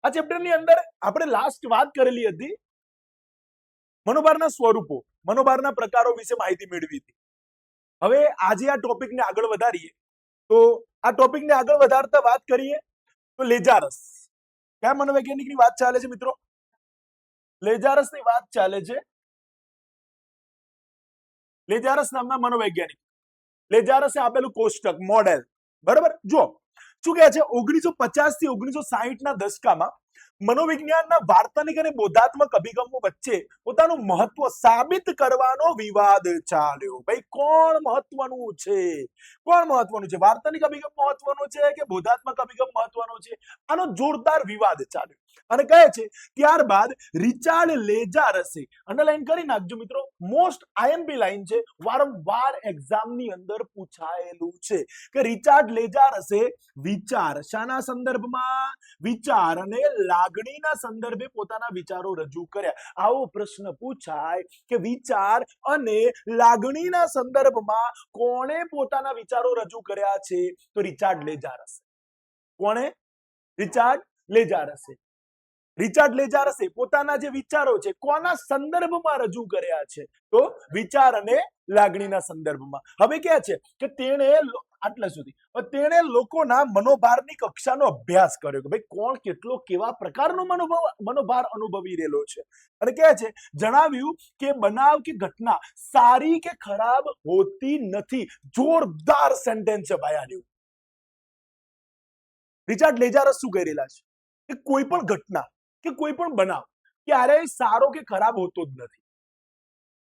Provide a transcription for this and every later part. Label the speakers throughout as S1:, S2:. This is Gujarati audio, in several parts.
S1: આ ચેપ્ટરની અંદર આપણે લાસ્ટ વાત કરેલી હતી મનોભારના સ્વરૂપો, મનોભારના પ્રકારો વિશે માહિતી મેળવી હતી. હવે આજે આ ટોપિકને આગળ વધારીએ તો આ ટોપિકને આગળ વધારતા વાત કરીએ તો લેજારસ. કયા મનોવૈજ્ઞાનિકની વાત ચાલે છે મિત્રો? લેજારસની વાત ચાલે છે. લેજારસ નામના મનોવૈજ્ઞાનિક. લેજારસે આપેલું કોષ્ટક મોડેલ, બરાબર. જો શું કહે છે, 1950 થી 1960 ના દશકામાં મનોવિજ્ઞાનના વાર્તાનિક અને બોધાત્મક અભિગમો વચ્ચે પોતાનું મહત્વ સાબિત કરવાનો વિવાદ ચાલ્યો. ભાઈ કોણ મહત્વનું છે, કોણ મહત્વનું છે? વાર્તાનિક અભિગમ મહત્વનો છે કે બોધાત્મક અભિગમ મહત્વનો છે? આનો જોરદાર વિવાદ ચાલ્યો અને કહે છે ત્યારબાદ રિચાર્ડ લેજારસે, અંડરલાઈન કરી નાખજો મિત્રો, મોસ્ટ આઈએમપી લાઈન છે, વારંવાર એક્ઝામની અંદર પૂછાયેલું છે કે રિચાર્ડ લેજારસે વિચાર શાના સંદર્ભમાં? વિચાર અને લાગણીના સંદર્ભે પોતાના વિચારો રજૂ કર્યા. આવો પ્રશ્ન પૂછાય કે વિચાર અને લાગણીના સંદર્ભમાં કોણે પોતાના વિચારો રજૂ કર્યા છે? તો રિચાર્ડ લેજારસે. કોણે? રિચાર્ડ લેજારસે. રિચાર્ડ લેજારસે પોતાના જે વિચારો છે કોના સંદર્ભમાં રજૂ કર્યા છે? તો વિચાર અને લાગણીના સંદર્ભમાં. હવે કહે છે કે તેણે આટલા સુધી તેણે લોકોના મનોભારની કક્ષાનો અભ્યાસ કર્યો કે ભાઈ કોણ કેટલો કેવા પ્રકારનો મનોભાર અનુભવી રહેલો છે. અને કહે છે જણાવ્યું કે બનાવ કે ઘટના સારી કે ખરાબ હોતી નથી. જોરદાર સેન્ટેન્સ છે ભાઈ આનું. રિચાર્ડ લેજારસ શું કહી રહેલા છે કે કોઈ પણ ઘટના કે કોઈ પણ બનાવ ક્યારેય સારો કે ખરાબ હોતો જ નથી.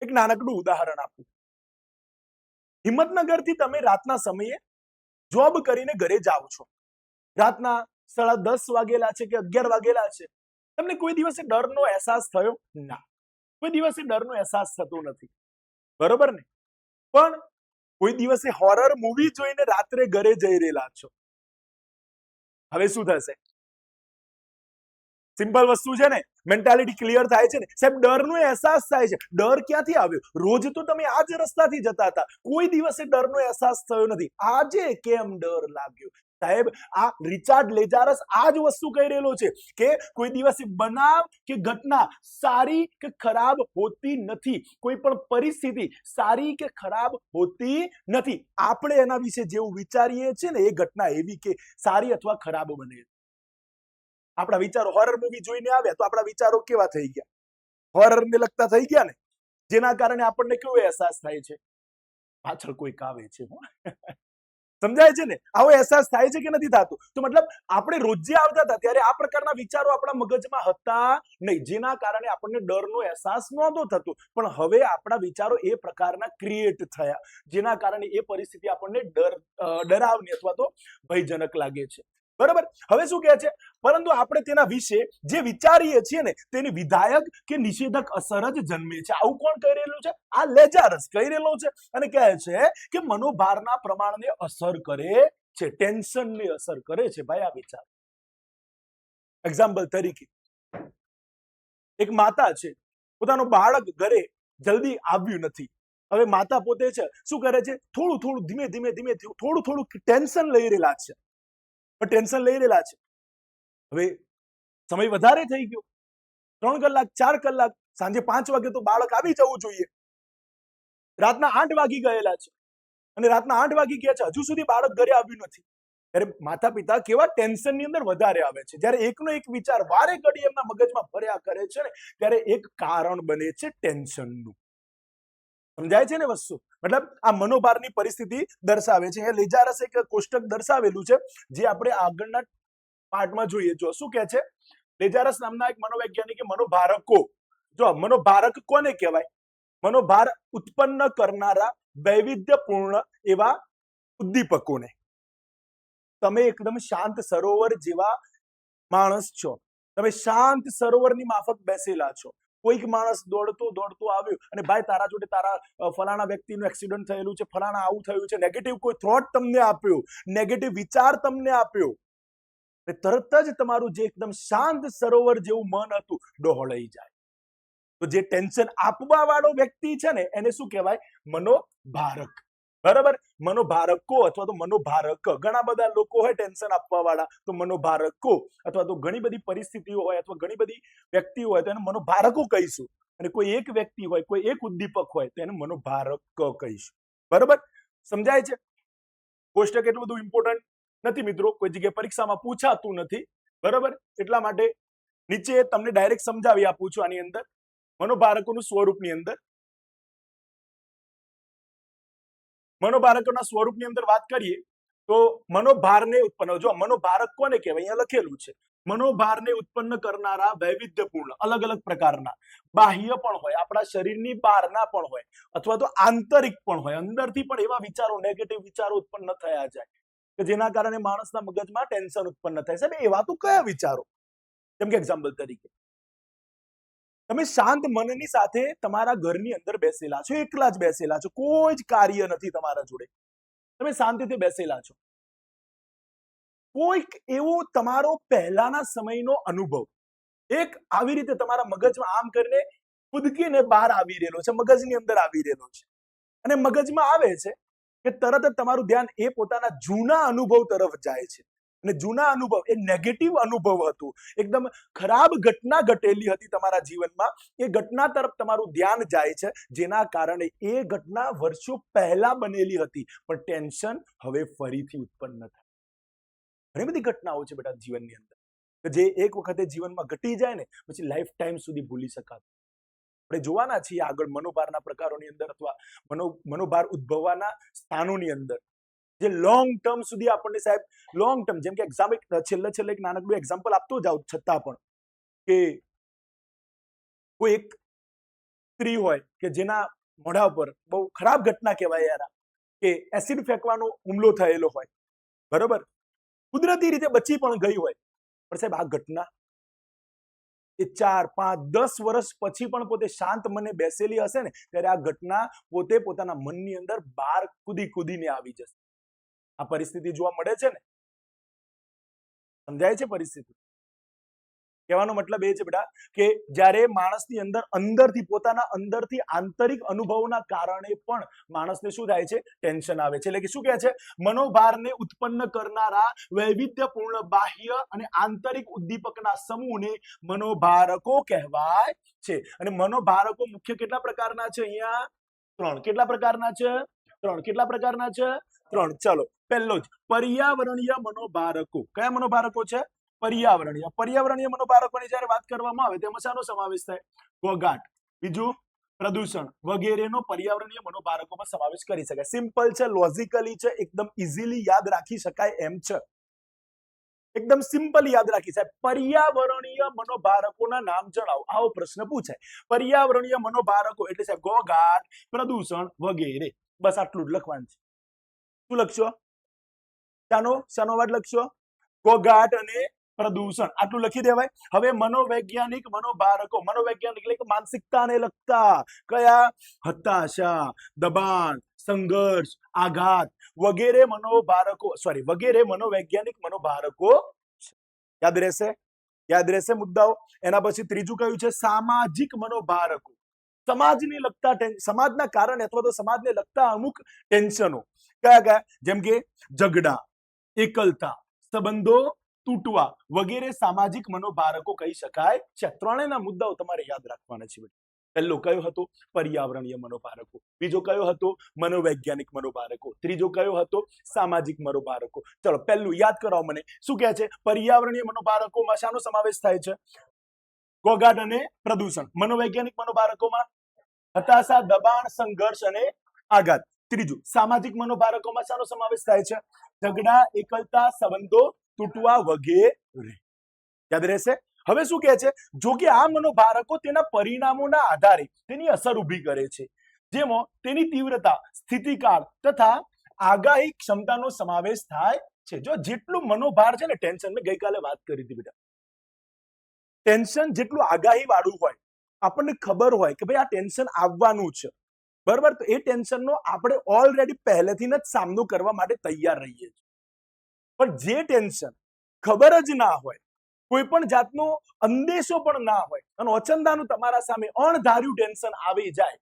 S1: એક નાનકડું ઉદાહરણ આપું. હિંમતનગરથી તમે રાતના સમયે જોબ કરીને ઘરે જાઓ છો. રાતના 10:30 વાગેલા છે કે 11 વાગેલા છે. તમને કોઈ દિવસે ડરનો અહેસાસ થયો? ના, કોઈ દિવસે ડરનો અહેસાસ થતો નથી, બરોબર ને? પણ કોઈ દિવસે હોરર મૂવી જોઈને રાત્રે ઘરે જઈ રહેલા છો. હવે શું થશે? સિમ્પલ વસ્તુ છે ને, મેન્ટાલિટી ક્લિયર થાય છે ને. સાહેબ ડરનો અહેસાસ થાય છે. ડર ક્યાંથી આવ્યો? રોજ તો તમે આ જ રસ્તાથી જતા હતા, કોઈ દિવસે ડરનો અહેસાસ થયો નથી. આજે કેમ ડર લાગ્યો? સાહેબ આ રિચાર્ડ લેજારસ આ જ વસ્તુ કહી રહેલો છે કે કોઈ દિવસે બનાવ કે ઘટના સારી કે ખરાબ હોતી નથી. કોઈ પણ પરિસ્થિતિ સારી કે ખરાબ હોતી નથી. આપણે એના વિશે જેવું વિચારીએ છીએ ને એ ઘટના એવી કે સારી અથવા ખરાબ બને. આપણા વિચારો હોરર મૂવી જોઈને આવ્યા તો આપણા વિચારો કેવા થઈ ગયા? હોરર ને લગતા થઈ ગયા ને, જેના કારણે આપણને કેવો અહેસાસ થાય છે? પાછળ કોઈક આવે છે. સમજાય છે ને? આવો અહેસાસ થાય છે કે નથી થતો? તો મતલબ આપણે રોજે આવતા હતા ત્યારે આ પ્રકારના વિચારો આપણા મગજમાં હતા નહીં, જેના કારણે આપણને ડરનો અહેસાસ નહોતો થતો. પણ હવે આપણા વિચારો એ પ્રકારના ક્રિએટ થયા, જેના કારણે એ પરિસ્થિતિ આપણને ડરાવની અથવા તો ભયજનક લાગે છે, બરાબર. હવે શું કહે છે? પરંતુ આપણે તેના વિશે જે વિચારીએ છીએ ને તેની વિધાયક કે નિષેધક અસર જ જન્મે છે. આવું કોણ કહી રહેલું છે? આ લેજારસ કહી રહેલો છે. અને કહે છે કે મનોભારના પ્રમાણને અસર કરે છે, ટેન્શનને અસર કરે છે ભાઈ આ વિચાર. એક્ઝામ્પલ તરીકે એક માતા છે, પોતાનું બાળક ઘરે જલ્દી આવ્યું નથી. હવે માતા પોતે છે શું કરે છે? થોડું ધીમે થોડું ટેન્શન લઈ રહેલા છે. હવે સમય વધારે થઈ ગયો, 3 કલાક 4 કલાક, સાંજે 5 વાગે તો બાળક આવી જવું જોઈએ. રાતના 8 વાગી ગયેલા છે અને રાતના 8 વાગી ગયા છે, હજુ સુધી બાળક ઘરે આવ્યું નથી. ત્યારે માતા પિતા કેવા ટેન્શનની અંદર વધારે આવે છે. જ્યારે એકનો એક વિચાર વારે ઘડી એમના મગજમાં ફર્યા કરે છે ને, ત્યારે એક કારણ બને છે ટેન્શનનું. સમજાય છે ને વસ્તુ? મતલબ આ મનોભારની પરિસ્થિતિ દર્શાવે છે. એ લેજારસે એક કોષ્ટક દર્શાવેલું છે જે આપણે આગળના પાર્ટમાં જોઈએ. જો શું કહે છે? લેજારસ નામના એક મનોવૈજ્ઞાનિકે મનોભારકો, જો મનોભારક કોને કહેવાય? મનોભાર ઉત્પન્ન કરનારા વૈવિધ્યપૂર્ણ એવા ઉદ્દીપકોને. તમે એકદમ શાંત સરોવર જેવા માણસ છો, તમે શાંત સરોવરની માફક બેસેલા છો. કોઈક માણસ દોડતો આવ્યો અને ભાઈ તારા જોડે તારા ફલાણા વ્યક્તિનું એક્સિડન્ટ થયેલું છે, ફલાણા આવું થયું છે, નેગેટિવ કોઈ થોટ તમને આપ્યો, નેગેટિવ વિચાર તમને આપ્યો, તરત જ તમારું જે એકદમ શાંત સરોવર જેવું મન હતું ડહોળાઈ જાય. તો જે ટેન્શન આપવા વાળો વ્યક્તિ છે ને એને શું કહેવાય? મનોભારક. બરાબર. મનોભારકો અથવા તો મનોભારક, ઘણા બધા લોકો હોય ટેન્શન આપવા વાળા, તો મનોભારકો અથવા તો ઘણી બધી પરિસ્થિતિઓ હોય અથવા ઘણી બધી વ્યક્તિઓ હોય તો એને મનોભારકો કહીશું. અને કોઈ એક વ્યક્તિ હોય, કોઈ એક ઉદ્દીપક હોય તો એને મનોભારક કહીશું. બરાબર, સમજાય છે? કોષ્ટક એટલું બધું ઇમ્પોર્ટન્ટ નથી મિત્રો, કોઈ જગ્યાએ પરીક્ષામાં પૂછાતું નથી. બરાબર, એટલા માટે નીચે તમને ડાયરેક્ટ સમજાવી આપું છું. આની અંદર મનોભારકોનું સ્વરૂપની અંદર મનોભારકોના સ્વરૂપની અંદર વાત કરીએ તો મનોભારને ઉત્પન્ન, જો મનોભારક કોને કહેવાય અહીંયા લખેલું છે, મનોભારને ઉત્પન્ન કરનારા વૈવિધ્યપૂર્ણ અલગ અલગ પ્રકારના, બાહ્ય પણ હોય, આપણા શરીરની બહારના પણ હોય, અથવા તો આંતરિક પણ હોય, અંદરથી પણ એવા વિચારો, નેગેટિવ વિચારો ઉત્પન્ન થયા જાય કે જેના કારણે માણસના મગજમાં ટેન્શન ઉત્પન્ન થાય. સાહેબ એવા તો કયા વિચારો? જેમ કે એક્ઝામ્પલ તરીકે તમે શાંત મનની સાથે તમારા ઘરની અંદર બેસેલા છો, એકલા જ બેસેલા છો, કોઈ જ કાર્ય નથી તમારા જોડે, તમે શાંતિથી બેસેલા છો, કોઈક એવો તમારો પહેલાના સમયનો અનુભવ એક આવી રીતે તમારા મગજમાં આમ કરીને કૂદકીને બહાર આવી રહેલો છે, મગજની અંદર આવી રહેલો છે, અને મગજમાં આવે છે કે તરત જ તમારું ધ્યાન એ પોતાના જૂના અનુભવ તરફ જાય છે. અને જૂના અનુભવ એ નેગેટિવ અનુભવ હતું, એકદમ ખરાબ ઘટના ઘટેલી હતી તમારા જીવનમાં, એ ઘટના તરફ તમારું ધ્યાન જાય છે, જેના કારણે એ ઘટના વર્ષો પહેલા બનેલી હતી, પણ ટેન્શન હવે ફરીથી ઉત્પન્ન થાય. ઘણી બધી ઘટનાઓ છે બેટા જીવનની અંદર કે જે એક વખતે જીવનમાં ઘટી જાય ને પછી લાઈફ ટાઈમ સુધી ભૂલી શકાતું. આપણે જોવાના છીએ આગળ મનોભારના પ્રકારોની અંદર અથવા મનોભાર ઉદ્ભવવાના સ્થાનોની અંદર જે લોંગ ટર્મ સુધી આપણને સાહેબ લોંગ ટર્મ, જેમ કે છેલ્લે એક નાનકડું એક્ઝામ્પલ આપતો જાઉં છતાં પણ કે કોઈ એક સ્ત્રી હોય કે જેના મોઢા ઉપર બહુ ખરાબ ઘટના કહેવાય યાર, કે એસિડ ફેંકવાનો હુમલો થયેલો હોય, બરોબર, કુદરતી રીતે બચી પણ ગઈ હોય, પણ સાહેબ આ ઘટના એ 4, 5, 10 વર્ષ પછી પણ પોતે શાંત મને બેસેલી હશે ને ત્યારે આ ઘટના પોતે પોતાના મનની અંદર બહાર કૂદીને આવી જશે. આ પરિસ્થિતિ જોવા મળે છે ને, સમજાય છે પરિસ્થિતિ? કહેવાનો મતલબ એ છે બેટા કે જ્યારે માણસની અંદરથી પોતાના અંદરથી આંતરિક અનુભવોના કારણે પણ માણસને શું થાય છે? ટેન્શન આવે છે. એટલે કે શું કહે છે? મનોભારને ઉત્પન્ન કરનારા વૈવિધ્યપૂર્ણ બાહ્ય અને આંતરિક ઉદ્દીપકના સમૂહને મનોભારકો કહેવાય છે. અને મનોભારકો મુખ્ય કેટલા પ્રકારના છે? અહીંયા 3. કેટલા પ્રકારના છે? 3. કેટલા પ્રકારના છે? 3. ચલો, પહેલો જ પર્યાવરણીય મનોભારકો. કયા મનોભારકો છે? પર્યાવરણીય મનોભારકોની જ્યારે વાત કરવામાં આવે તેમાં શાનો સમાવેશ થાય? ઘોંઘાટ, બીજું પ્રદૂષણ વગેરેનો પર્યાવરણીય મનોભારકોમાં સમાવેશ કરી શકાય. સિમ્પલ છે, લોજિકલી છે, એકદમ ઇઝીલી યાદ રાખી શકાય એમ છે, એકદમ સિમ્પલ યાદ રાખી સાહેબ. પર્યાવરણીય મનોભારકોના નામ જણાવો, આવો પ્રશ્ન પૂછાય. પર્યાવરણીય મનોભારકો એટલે સાહેબ ઘોંઘાટ, પ્રદૂષણ વગેરે, બસ આટલું જ લખવાનું છે. શું લખશો? શાનો અવાજ લખશો? ઘોંઘાટ અને પ્રદૂષણ, આટલું લખી દેવાય. હવે મનોવૈજ્ઞાનિક મનોભારકો, મનોવૈજ્ઞાનિક એટલે માનસિકતાને લગતા કયા? હતાશા, દબાણ, સંઘર્ષ, આઘાત વગેરે વગેરે મનોવૈજ્ઞાનિક મનોભારકો. યાદ રહેશે મુદ્દાઓ. એના પછી ત્રીજું કયું છે? સામાજિક મનોભારકો. સમાજને લગતા, સમાજના કારણે અથવા તો સમાજને લગતા અમુક ટેન્શનો. કયા? જેમ કે ઝઘડા, એકલતા, સંબંધો તૂટવા વગેરે સામાજિક મનોભારકો કહી શકાય છે. ત્રણેયના મુદ્દાઓ તમારે યાદ રાખવાના છે. પહેલો કયો હતો? પર્યાવરણીય મનોભારકો. બીજો કયો હતો? મનોવૈજ્ઞાનિક મનોભારકો. ત્રીજો કયો હતો? સામાજિક મનોભારકો. ચલો પહેલું યાદ કરાવો મને. શું કહે છે? પર્યાવરણીય મનોભારકોમાં શાનો સમાવેશ થાય છે? ઘોંઘાટ અને પ્રદૂષણ. મનોવૈજ્ઞાનિક મનોભારકોમાં હતાશા, દબાણ, સંઘર્ષ અને આઘાત. ત્રીજું સામાજિક મનોભારકોમાં શાનો સમાવેશ થાય છે? ઝઘડા, એકલતા, સંબંધો તૂટવા વગેરે. યાદ રહેશે? હવે શું કહે છે? જો કે આ મનોભારકો તેના પરિણામોના આધારે તેની અસર ઊભી કરે છે, જેમાં તેની તીવ્રતા, સ્થિતિકાળ તથા આગાહી ક્ષમતાનો સમાવેશ થાય છે. જો જેટલું મનોભાર છે ને, ટેન્શન, મેં ગઈકાલે વાત કરી હતી બેટા, ટેન્શન જેટલું આગાહી વાળું હોય, આપણને ખબર હોય કે ભાઈ આ ટેન્શન આવવાનું છે, બરાબર, તો એ ટેન્શનનો આપણે ઓલરેડી પહેલેથી જ સામનો કરવા માટે તૈયાર રહીએ છીએ. પણ જે ટેન્શન ખબર જ ના હોય, કોઈ પણ જાતનો અંદેશો પણ ના હોય અને અચંદાનું તમારા સામે અણધાર્યું ટેન્શન આવી જાય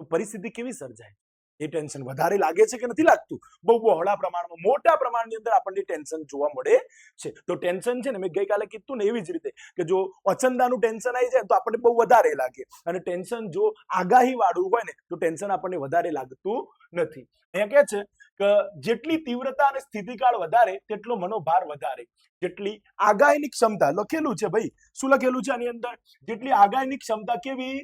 S1: તો પરિસ્થિતિ કેવી સર્જાય? એ ટેન્શન વધારે લાગે છે કે નથી લાગતું? બહુ બહોળા પ્રમાણમાં, મોટા પ્રમાણની અંદર આપણને ટેન્શન જોવા મળે છે. તો ટેન્શન છે ને, મેં ગઈકાલે કીધું ને એવી જ રીતે કે જો અચંદાનું ટેન્શન આવી જાય તો આપણને બહુ વધારે લાગે, અને ટેન્શન જો આગાહી વાળું હોય ને તો ટેન્શન આપણને વધારે લાગતું નથી. અહીંયા કહે છે કે જેટલી તીવ્રતા અને સ્થિતિકાળ વધારે તેટલો મનોભાર વધારે. જેટલી આગાહીની ક્ષમતા, લખેલું છે ભાઈ, શું લખેલું છે આની અંદર? જેટલી આગાહીની ક્ષમતા કેવી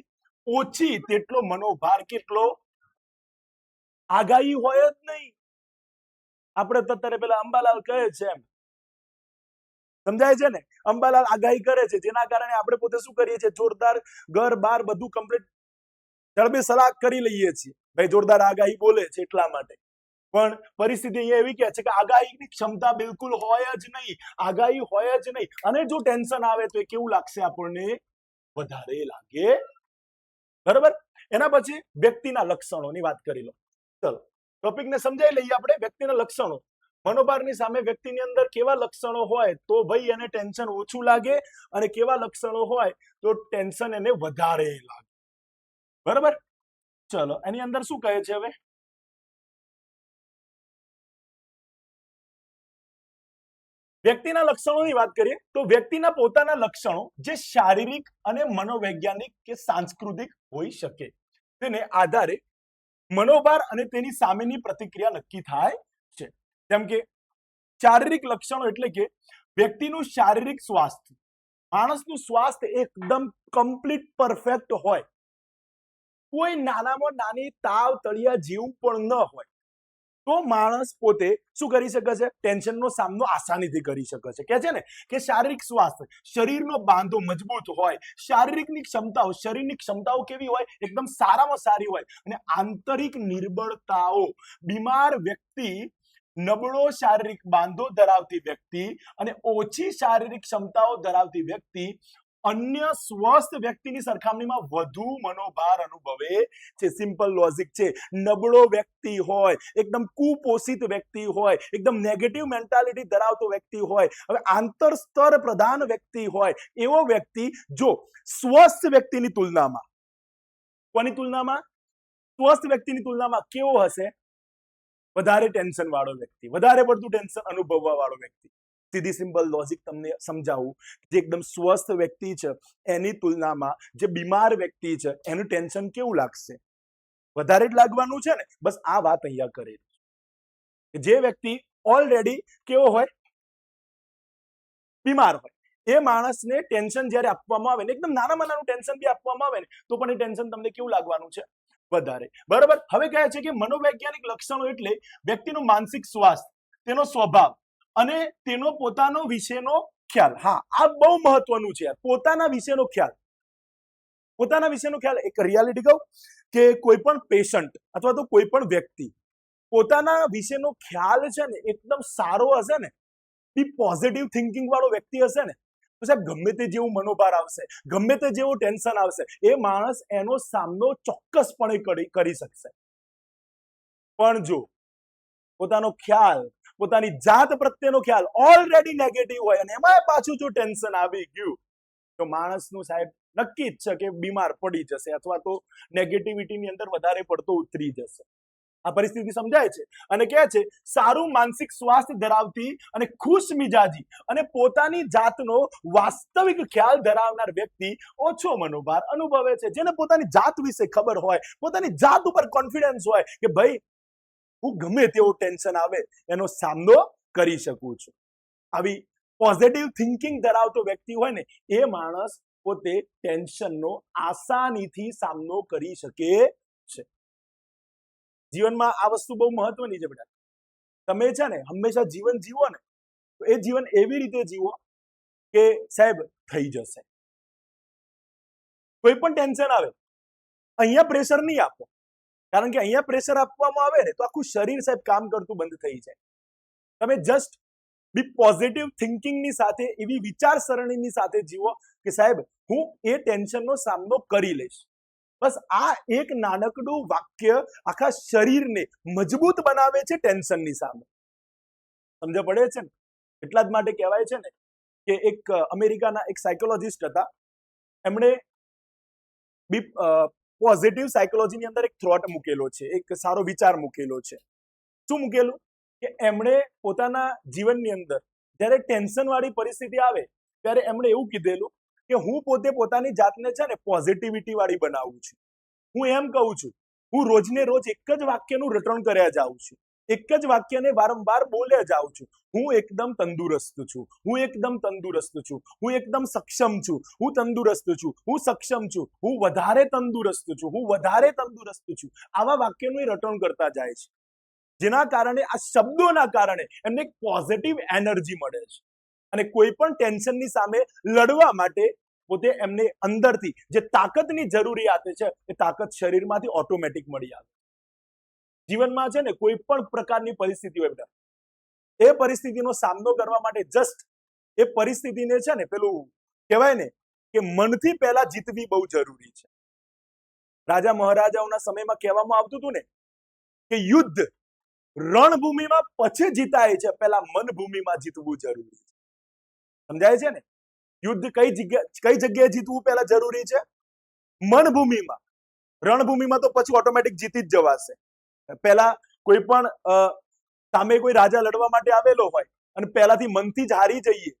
S1: ઓછી તેટલો મનોભાર કેટલો? આગાહી હોય જ નહીં. આપણે તો અત્યારે પેલા અંબાલાલ કહે છે એમ, સમજાય છે ને? અંબાલાલ આગાહી કરે છે, જેના કારણે આપણે પોતે શું કરીએ છીએ? જોરદાર ઘર બાર બધું કમ્પ્લીટ જડબે સલાક કરી લઈએ છીએ. ભાઈ જોરદાર આગાહી બોલે છે એટલા માટે. પણ પરિસ્થિતિ અહીંયા એવી કે છે કે આગાહીની ક્ષમતા બિલકુલ હોય જ નહીં, આગાહી હોય જ નહીં. અને જો ટેન્શન આવે તો એ કેવું લાગશે? આપણને વધારે લાગે. બરાબર? એના પછી વ્યક્તિના લક્ષણોની વાત કરી લો. ચલો ટોપિકને સમજાઈ લઈએ આપણે. વ્યક્તિના લક્ષણો, મનોભારની સામે વ્યક્તિની અંદર કેવા લક્ષણો હોય તો ભાઈ એને ટેન્શન ઓછું લાગે, અને કેવા લક્ષણો હોય તો ટેન્શન એને વધારે લાગે. બરાબર? ચલો એની અંદર શું કહે છે હવે? વ્યક્તિના લક્ષણોની વાત કરીએ તો વ્યક્તિના પોતાના લક્ષણો જે શારીરિક અને મનોવૈજ્ઞાનિક કે સાંસ્કૃતિક હોઈ શકે, તેને આધારે મનોભાર અને તેની સામેની પ્રતિક્રિયા નક્કી થાય છે. જેમ કે શારીરિક લક્ષણો એટલે કે વ્યક્તિનું શારીરિક સ્વાસ્થ્ય, માણસનું સ્વાસ્થ્ય એકદમ કમ્પ્લીટ પરફેક્ટ હોય, કોઈ નાનામાં નાની તાવ તળિયા જેવું પણ ન હોય, તો માણસ પોતે શું કરી શકે છે? ટેન્શનનો સામનો આસાનીથી કરી શકે છે. કે છે ને કે શારીરિક સ્વાસ્થ્ય, શરીરનો બાંધો મજબૂત હોય, શારીરિકની ક્ષમતાઓ, શરીરની ક્ષમતાઓ કેવી હોય? એકદમ સારામાં સારી હોય. અને આંતરિક નિર્બળતાઓ, બીમાર વ્યક્તિ, નબળો શારીરિક બાંધો ધરાવતી વ્યક્તિ અને ઓછી શારીરિક ક્ષમતાઓ ધરાવતી વ્યક્તિ અન્ય સ્વસ્થ વ્યક્તિની સરખામણીમાં વધુ મનોભાર અનુભવે છે. સિમ્પલ લોજિક છે. નબળો વ્યક્તિ હોય, એકદમ કુપોષિત વ્યક્તિ હોય, એકદમ નેગેટિવ મેન્ટાલિટી ધરાવતો વ્યક્તિ હોય, હવે આંતર સ્તર પ્રધાન વ્યક્તિ હોય, એવો વ્યક્તિ જો સ્વસ્થ વ્યક્તિની તુલનામાં, કોની તુલનામાં? સ્વસ્થ વ્યક્તિની તુલનામાં કેવો હશે? વધારે ટેન્શન વાળો વ્યક્તિ, વધારે પડતું ટેન્શન અનુભવવા વાળો વ્યક્તિ. સીધી સિમ્પલ લોજિક તમને સમજાવું. જે એકદમ સ્વસ્થ વ્યક્તિ છે એની તુલનામાં જે બીમાર વ્યક્તિ છે એનું ટેન્શન કેવું લાગશે? વધારે જ લાગવાનું છે ને. બસ આ વાત અહીંયા કરેલી છે. જે વ્યક્તિ ઓલરેડી કેવો હોય? બીમાર હોય, એ માણસને ટેન્શન જ્યારે આપવામાં આવે ને, એકદમ નાનામાં નાનું ટેન્શન બી આપવામાં આવે ને, તો પણ એ ટેન્શન તમને કેવું લાગવાનું છે? વધારે. બરાબર? હવે કહે છે કે મનોવૈજ્ઞાનિક લક્ષણો એટલે વ્યક્તિનું માનસિક સ્વાસ્થ્ય, તેનો સ્વભાવ અને તેનો પોતાનો વિશેનો ખ્યાલ. હા, આ બહુ મહત્વનું છે. પોતાના વિશેનો ખ્યાલ, પોતાના વિશેનો ખ્યાલ. એક રિયાલિટી કહું કે કોઈ પણ પેશન્ટ અથવા તો કોઈ પણ વ્યક્તિ પોતાના વિશેનો ખ્યાલ છે ને એકદમ સારો હશે ને, બી પોઝિટિવ થિંકિંગ વાળો વ્યક્તિ હશે ને, તો સાહેબ ગમે તે જેવું મનોભાર આવશે, ગમે તે જેવું ટેન્શન આવશે, એ માણસ એનો સામનો ચોક્કસપણે કરી શકશે. પણ જો પોતાનો ખ્યાલ, પોતાની જાત પ્રત્યેનો ખ્યાલ ઓલરેડી નેગેટિવ હોય અને એમાં પાછું જો ટેન્શન આવી ગયું, તો માણસનું સાહેબ નક્કી જ છે કે બીમાર પડી જશે, અથવા તો નેગેટિવિટીની અંદર વધારે પડતો ઉતરી જશે. આ પરિસ્થિતિ સમજાય છે. અને કહે છે સારું માનસિક સ્વાસ્થ્ય ધરાવતી અને ખુશ મિજાજી અને પોતાની જાતનો વાસ્તવિક ખ્યાલ ધરાવનાર વ્યક્તિ ઓછો મનોભાર અનુભવે છે. જેને પોતાની જાત વિશે ખબર હોય, પોતાની જાત ઉપર કોન્ફિડન્સ હોય કે ભાઈ હું ગમે તેવો ટેન્શન આવે એનો સામનો કરી શકું છું. આવી પોઝિટિવ થિંકિંગ ધરાવતો વ્યક્તિ હોય ને, એ માણસ પોતે ટેન્શનનો આસાનીથી સામનો કરી શકે છે. જીવનમાં આ વસ્તુ બહુ મહત્વની છે બેટા. તમે છે ને હંમેશા જીવન જીવો ને, તો એ જીવન એવી રીતે જીવો કે સાહેબ થઈ જશે. કોઈ પણ ટેન્શન આવે, અહીંયા પ્રેશર નહીં આપો, કારણ કે અહીંયા પ્રેશર આપવામાં આવે ને તો આખું શરીર સાહેબ કામ કરતું બંધ થઈ જાય. તમે જસ્ટ બી પોઝિટિવ થિંકિંગની સાથે, એવી વિચારસરણીની સાથે જીવો કે સાહેબ હું એ ટેન્શનનો સામનો કરી લઈશ. બસ આ એક નાનકડું વાક્ય આખા શરીરને મજબૂત બનાવે છે ટેન્શનની સામે. સમજ પડે છે ને? એટલા જ માટે કહેવાય છે ને કે એક અમેરિકાના એક સાયકોલોજિસ્ટ હતા, એમણે પોઝિટિવ સાયકોલોજીની અંદર એક થ્રોટ મૂકેલો છે, એક સારો વિચાર મૂકેલો છે. શું મૂકેલું કે એમણે પોતાના જીવનની અંદર જ્યારે ટેન્શન વાળી પરિસ્થિતિ આવે ત્યારે એમણે એવું કીધેલું કે હું પોતે પોતાની જાતને છે ને પોઝિટિવિટી વાળી બનાવું છું. હું એમ કહું છું, હું રોજને રોજ એક જ વાક્યનું રટણ કર્યા જાઉં છું, એક જ વાક્યને વારંવાર બોલ્યા જાઉં છું. હું એકદમ તંદુરસ્ત છું, હું એકદમ તંદુરસ્ત છું, હું એકદમ સક્ષમ છું, હું તંદુરસ્ત છું, હું સક્ષમ છું, હું વધારે તંદુરસ્ત છું, હું વધારે તંદુરસ્ત છું. આવા વાક્યનું એ રટણ કરતા જાય છે, જેના કારણે આ શબ્દોના કારણે એમને એક પોઝિટિવ એનર્જી મળે છે અને કોઈ પણ ટેન્શનની સામે લડવા માટે પોતે એમને અંદરથી જે તાકાતની જરૂરિયાત છે એ તાકાત શરીરમાંથી ઓટોમેટિક મળી આવે. જીવનમાં છે ને કોઈ પણ પ્રકારની પરિસ્થિતિ હોય બેટા, એ પરિસ્થિતિનો સામનો કરવા માટે જસ્ટ એ પરિસ્થિતિને છે ને પેલું કહેવાય ને કે મનથી પહેલા જીતવી બહુ જરૂરી છે. રાજા મહારાજાઓના સમયમાં કહેવામાં આવતું હતું ને કે યુદ્ધ રણભૂમિમાં પછી જીતાય છે, પહેલા મનભૂમિમાં જીતવું જરૂરી છે. સમજાય છે ને? યુદ્ધ કઈ જગ્યાએ જીતવું પહેલા જરૂરી છે? મનભૂમિમાં. રણભૂમિમાં તો પછી ઓટોમેટિક જીતી જ જવાશે. પહેલા કોઈ પણ સામે કોઈ રાજા લડવા માટે આવેલો હોય અને પહેલાથી મનથી જ હારી જઈએ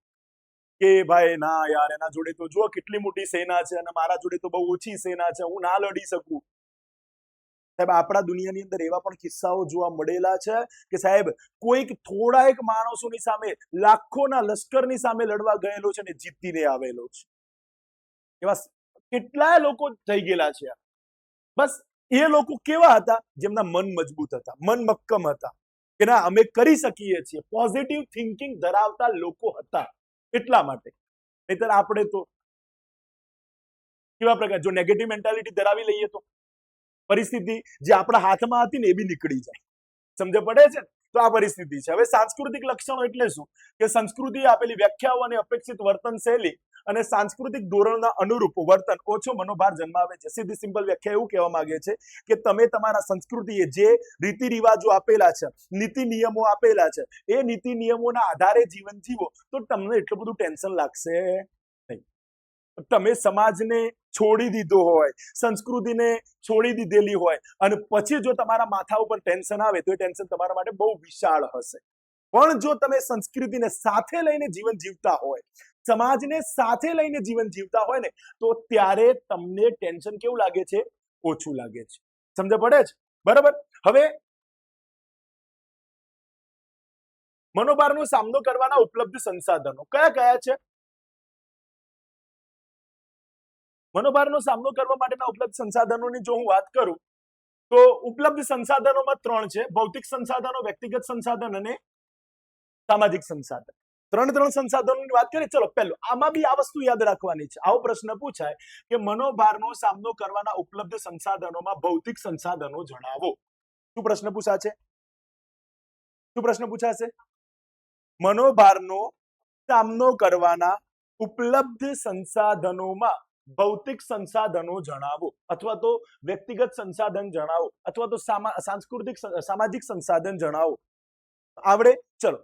S1: કે ભાઈ ના યાર, એના જોડે તો જુઓ કેટલી મોટી સેના છે અને મારા જોડે તો બહુ ઓછી સેના છે, હું ના લડી શકું. સાહેબ, આપણા દુનિયાની અંદર એવા પણ કિસ્સાઓ જોવા મળેલા છે કે સાહેબ કોઈક થોડા એક માણસોની સામે લાખોના લશ્કરની સામે લડવા ગયેલો છે ને જીતીને આવેલો છે. એવા કેટલાય લોકો થઈ ગયેલા છે. બસ એ લોકો કેવા હતા? જેમના મન મજબૂત હતા, મન મક્કમ હતા કે ના અમે કરી શકીએ છીએ, પોઝિટિવ થિંકિંગ ધરાવતા લોકો હતા. એટલા માટે નહીતર આપણે તો કેવા પ્રકાર, જો નેગેટિવ મેન્ટાલિટી ધરાવી લઈએ તો પરિસ્થિતિ જે આપણા હાથમાં હતી ને એ બી નીકળી જાય. સમજ પડે છે? તો આ પરિસ્થિતિ છે. હવે સાંસ્કૃતિક લક્ષણો એટલે શું કે સંસ્કૃતિ આપેલી વ્યાખ્યાઓ અને અપેક્ષિત વર્તન શૈલી અને સાંસ્કૃતિક ધોરણના અનુરૂપ વર્તન ઓછો મનોભાર જન્માવે છે. સીધી સિમ્પલ વ્યાખ્યા એવું કહેવા માંગે છે કે તમે તમારા સંસ્કૃતિએ જે રીતિ રિવાજો આપેલા છે, નીતિ નિયમો આપેલા છે, એ નીતિ નિયમોના આધારે જીવન જીવો તો તમને એટલું બધું ટેન્શન લાગશે નહીં. તમે સમાજને છોડી દીધો હોય, સંસ્કૃતિને છોડી દીધેલી હોય અને પછી જો તમારા માથા ઉપર ટેન્શન આવે તો એ ટેન્શન તમારા માટે બહુ વિશાળ હશે. પણ જો તમે સંસ્કૃતિને સાથે લઈને જીવન જીવતા હોય, સમાજને સાથે લઈને જીવન જીવતા હોય ને તો ત્યારે તમને ટેન્શન કેવું લાગે છે? ઓછું લાગે છે. સમજ પડે છે? બરાબર. હવે મનોભારનો સામનો કરવાના ઉપલબ્ધ સંસાધનો કયા કયા છે? મનોભારનો સામનો કરવા માટેના ઉપલબ્ધ સંસાધનોની જો હું વાત કરું તો ઉપલબ્ધ સંસાધનોમાં 3 છે: ભૌતિક સંસાધનો, વ્યક્તિગત સંસાધન અને સામાજિક સંસાધન. ત્રણ સંસાધનોની વાત કરીએ. ચલો પહેલું, આમાં બી આ વસ્તુ યાદ રાખવાની છે. આવો પ્રશ્ન પૂછાય કે મનોભારનો સામનો કરવાના ઉપલબ્ધ સંસાધનોમાં ભૌતિક સંસાધનો જણાવો. શું પ્રશ્ન પૂછાશે? શું પ્રશ્ન પૂછાશે? મનોભારનો સામનો કરવાના ઉપલબ્ધ સંસાધનોમાં ભૌતિક સંસાધનો જણાવો, અથવા તો વ્યક્તિગત સંસાધન જણાવો, અથવા તો સાંસ્કૃતિક સામાજિક સંસાધન જણાવો. આવડે? ચલો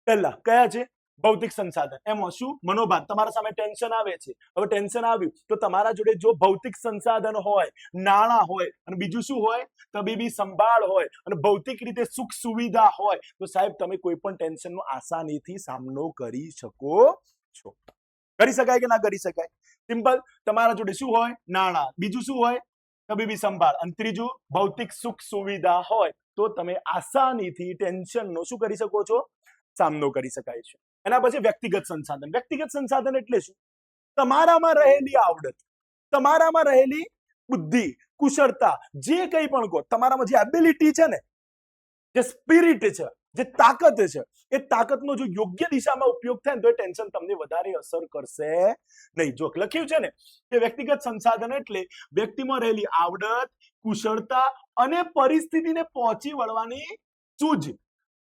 S1: પહેલા કયા છે? ભૌતિક સંસાધન. એમાં શું? મનોભાર. તમારા સામે ટેન્શન આવે છે. હવે ટેન્શન આવ્યું તો તમારા જોડે જો ભૌતિક સંસાધન હોય, નાણાં હોય અને બીજું શું હોય? તબીબી સંભાળ હોય અને ભૌતિક રીતે સુખ સુવિધા હોય તો સાહેબ તમે કોઈ પણ ટેન્શનનો આસાનીથી સામનો કરી શકો છો. કરી શકાય કે ના કરી શકાય? સિમ્પલ. તમારા જોડે શું હોય? નાણાં. બીજું શું હોય? તબીબી સંભાળ. અને ત્રીજું ભૌતિક સુખ સુવિધા હોય તો તમે આસાનીથી ટેન્શનનો શું કરી શકો છો? સામનો કરી શકાય છે. એના પછી વ્યક્તિગત સંસાધન. વ્યક્તિગત સંસાધન એટલે શું? તમારામાં રહેલી આવડત, તમારામાં રહેલી બુદ્ધિ, કુશળતા, જે કંઈ પણ કહો, તમારામાં જે એબિલિટી છે ને, જે સ્પિરિટ છે, જે તાકાત છે, એ તાકાતનો જો યોગ્ય દિશામાં ઉપયોગ થાય ને તો એ ટેન્શન તમને વધારે અસર કરશે નહીં. જો લખ્યું છે ને કે વ્યક્તિગત સંસાધન એટલે વ્યક્તિમાં રહેલી આવડત, કુશળતા અને પરિસ્થિતિને પહોંચી વળવાની સૂઝ.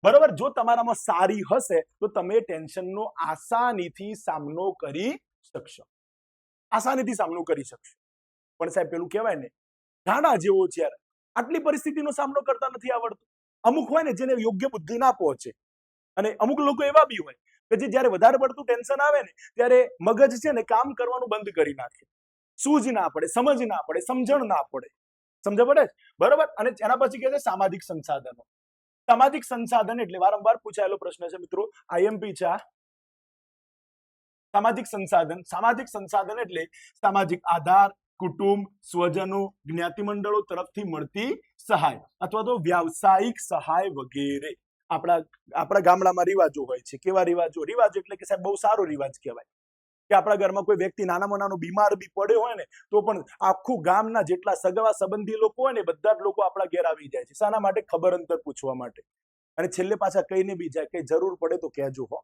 S1: બરોબર. જો તમારામાં સારી હશે તો તમે ટેન્શનનો આસાનીથી સામનો કરી શકશો. આસાનીથી સામનો કરી શકશો. પણ સાહેબ પેલું કહેવાય ને ગાંડા જેવો છે યાર, આટલી પરિસ્થિતિનો સામનો કરતા નથી આવડતું. અમુક હોય ને જેને યોગ્ય બુદ્ધિ ના પહોંચે, અને અમુક લોકો એવા બી હોય કે જે જ્યારે વધારે પડતું ટેન્શન આવે ને ત્યારે મગજ છે ને કામ કરવાનું બંધ કરી નાખે. સૂઝ ના પડે, સમજ ના પડે, સમજણ ના પડે. સમજ પડે બરોબર. અને એના પછી કહે છે સામાજિક સંસાધનો. સામાજિક સંસાધન એટલે વારંવાર પૂછાયેલો પ્રશ્ન છે મિત્રો, આઈએમપી છે. સામાજિક સંસાધન, સામાજિક સંસાધન એટલે સામાજિક આધાર, કુટુંબ, સ્વજનો, જ્ઞાતિ મંડળો તરફથી મળતી સહાય અથવા તો વ્યાવસાયિક સહાય વગેરે. આપણા ગામડામાં રિવાજો હોય છે. કેવા રિવાજો? રિવાજ એટલે કે સાહેબ બહુ સારો રિવાજ કહેવાય કે આપણા ઘરમાં કોઈ વ્યક્તિ નાનામાં નાનો બીમાર બી પડ્યો હોય ને તો પણ આખું ગામના જેટલા સગા સંબંધી લોકો હોય ને બધા જ લોકો આપણા ઘેર આવી જાય છે. શાના માટે? ખબર અંતર પૂછવા માટે. અને છેલ્લે પાછા કહીને બી જાય કે જરૂર પડે તો કહેજો હો.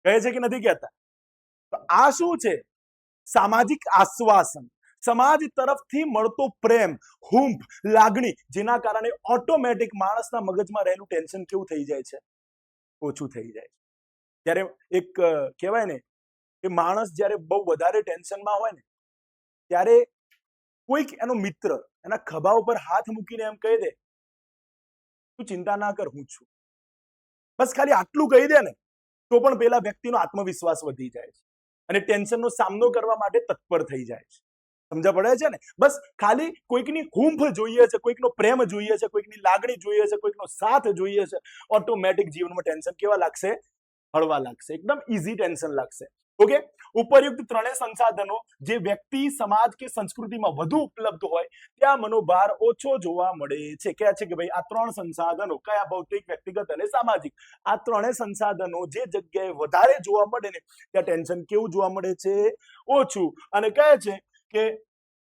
S1: કહે છે કે નથી કહેતા? તો આ શું છે? સામાજિક આશ્વાસન, સમાજ તરફથી મળતો પ્રેમ, હૂંફ, લાગણી, જેના કારણે ઓટોમેટિક માણસના મગજમાં રહેલું ટેન્શન કેવું થઈ જાય છે? ઓછું થઈ જાય છે. ત્યારે એક કહેવાય ને કે માણસ જ્યારે બહુ વધારે ટેન્શનમાં હોય ને ત્યારે કોઈક એનો મિત્ર એના ખભા ઉપર હાથ મૂકીને એમ કહી દે, તું ચિંતા ના કર, હું છું. બસ ખાલી આટલું કહી દે ને તો પણ પેલા વ્યક્તિનો આત્મવિશ્વાસ વધી જાય છે અને ટેન્શનનો સામનો કરવા માટે તત્પર થઈ જાય છે. સમજ પડે છે ને? બસ ખાલી કોઈકની હૂંફ જોઈએ છે, કોઈકનો પ્રેમ જોઈએ છે, કોઈકની લાગણી જોઈએ છે, કોઈકનો સાથ જોઈએ છે, ઓટોમેટિક જીવનમાં ટેન્શન કેવા લાગશે? હળવા લાગશે. એકદમ ઈઝી ટેન્શન લાગશે. ઓકે. ઉપરયુક્ત ત્રણેય સંસાધનો જે વ્યક્તિ, સમાજ કે સંસ્કૃતિમાં વધુ ઉપલબ્ધ હોય ત્યાં મનોભાર ઓછો જોવા મળે છે. કહે છે કે ભાઈ આ ત્રણ સંસાધનો, કયા? ભૌતિક, વ્યક્તિગત અને સામાજિક. આ ત્રણેય સંસાધનો જે જગ્યાએ વધારે જોવા મળે ને ત્યાં ટેન્શન કેવું જોવા મળે છે? ઓછું. અને કહે છે કે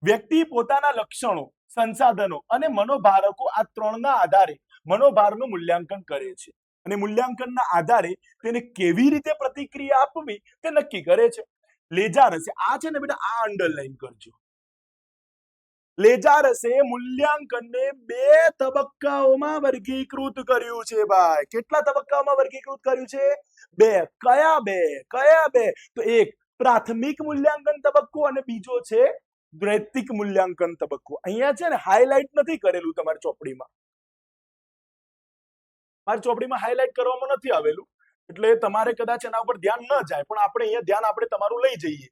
S1: વ્યક્તિ પોતાના લક્ષણો, સંસાધનો અને મનોભારકો આ ત્રણના આધારે મનોભારનું મૂલ્યાંકન કરે છે અને મૂલ્યાંકનના આધારે તેને કેવી રીતે પ્રતિક્રિયા આપવી તે નક્કી કરે છે. લેજારસે, આ છે ને બેટા, આ અંડરલાઈન કરજો. લેજારસે મૂલ્યાંકનને 2 તબક્કાઓમાં વર્ગીકૃત કર્યું છે ભાઈ. કેટલા તબક્કાઓમાં વર્ગીકૃત કર્યું છે? 2. કયા 2? કયા 2? તો એક પ્રાથમિક મૂલ્યાંકન તબક્કો અને બીજો છે દ્વૈતિક મૂલ્યાંકન તબક્કો. અહીંયા છે ને હાઇલાઇટ નથી કરેલું તમારી ચોપડીમાં. મારી ચોપડીમાં હાઇલાઇટ કરવામાં નથી આવેલું એટલે તમારે કદાચ એના ઉપર ધ્યાન ન જાય, પણ આપણે અહીંયા ધ્યાન આપણે તમારું લઈ જઈએ.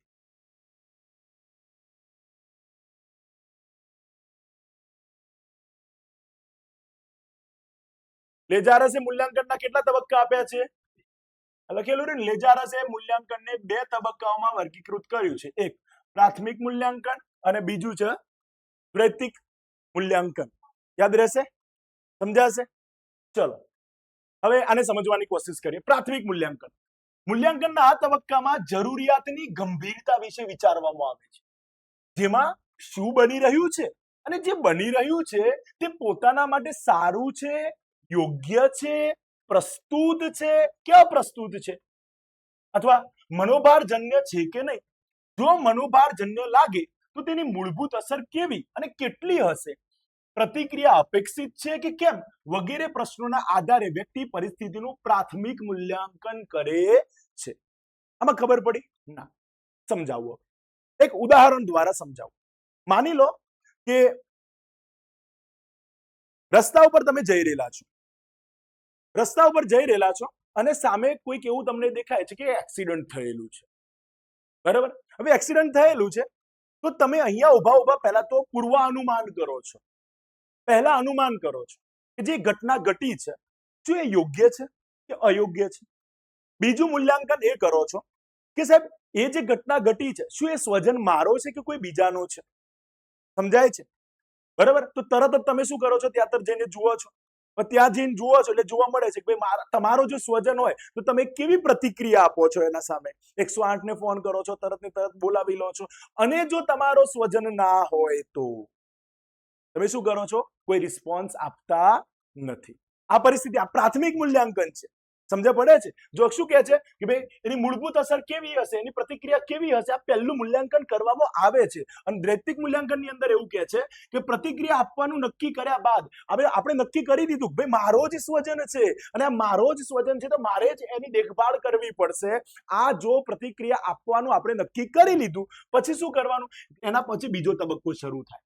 S1: લેજારસે મૂલ્યાંકનના કેટલા તબક્કા આપ્યા છે? લખેલું ને, લેજારસે મૂલ્યાંકનને 2 તબક્કાઓમાં વર્ગીકૃત કર્યું છે. એક પ્રાથમિક મૂલ્યાંકન અને બીજું છે દ્વૈતિક મૂલ્યાંકન. યાદ રહેશે? સમજાશે? ચલો હવે આને સમજવાની કોશિશ કરીએ. પ્રાથમિક મૂલ્યાંકન. મૂલ્યાંકનના આ તબક્કામાં જરૂરિયાતની ગંભીરતા વિશે વિચારવામાં આવે છે, જેમાં શું બની રહ્યું છે અને જે બની રહ્યું છે તે પોતાના માટે સારું છે, યોગ્ય છે, પ્રસ્તુત છે કે અપ્રસ્તુત છે, અથવા મનોભારજન્ય છે કે નહીં. જો મનોભારજન્ય લાગે તો તેની મૂળભૂત અસર કેવી અને કેટલી હશે, પ્રતિક્રિયા અપેક્ષિત છે કે કેમ, વગેરે પ્રશ્નોના આધારે વ્યક્તિ પરિસ્થિતિનું પ્રાથમિક મૂલ્યાંકન કરે છે. આમાં ખબર પડી? ના. સમજાવો. એક ઉદાહરણ દ્વારા સમજાવો. માની લો કે રસ્તા ઉપર તમે જઈ રહેલા છો. રસ્તા ઉપર જઈ રહેલા છો અને સામે કોઈક એવું તમને દેખાય છે કે એક્સિડન્ટ થયેલું છે. બરાબર? હવે એક્સિડન્ટ થયેલું છે તો તમે અહીંયા ઊભા પહેલા તો પૂર્વાનુમાન કરો છો. પહેલા અનુમાન કરો છો કે જે ઘટના ઘટી છે શું એ યોગ્ય છે કે અયોગ્ય છે. બીજું મૂલ્યાંકન એ કરો છો કે સાહેબ એ જે ઘટના ઘટી છે શું એ સ્વજન મારો છે કે કોઈ બીજાનો છે. સમજાય છે? બરાબર? તો તરત જ તમે શું કરો છો? ત્યાં જઈને જુઓ છો. ત્યાં જઈને જુઓ છો એટલે જોવા મળે છે કે ભાઈ તમારો જો સ્વજન હોય તો તમે કેવી પ્રતિક્રિયા આપો છો એના સામે. 108 ને ફોન કરો છો, તરત ને તરત બોલાવી લો છો. અને જો તમારો સ્વજન ના હોય તો તમે શું કરો છો? કોઈ રિસ્પોન્સ આપતા નથી. આ પરિસ્થિતિ, આ પ્રાથમિક મૂલ્યાંકન છે. સમજ પડે છે? જો શું કહે છે કે ભાઈ એની મૂળભૂત અસર કેવી હશે, એની પ્રતિક્રિયા કેવી હશે, આ પહેલું મૂલ્યાંકન કરવામાં આવે છે. અને દ્વૈતિક મૂલ્યાંકનની અંદર એવું કહે છે કે પ્રતિક્રિયા આપવાનું નક્કી કર્યા બાદ હવે આપણે નક્કી કરી દીધું ભાઈ મારો જ સ્વજન છે અને આ મારો જ સ્વજન છે તો મારે જ એની દેખભાળ કરવી પડશે. આ જો પ્રતિક્રિયા આપવાનું આપણે નક્કી કરી લીધું પછી શું કરવાનું? એના પછી બીજો તબક્કો શરૂ થાય,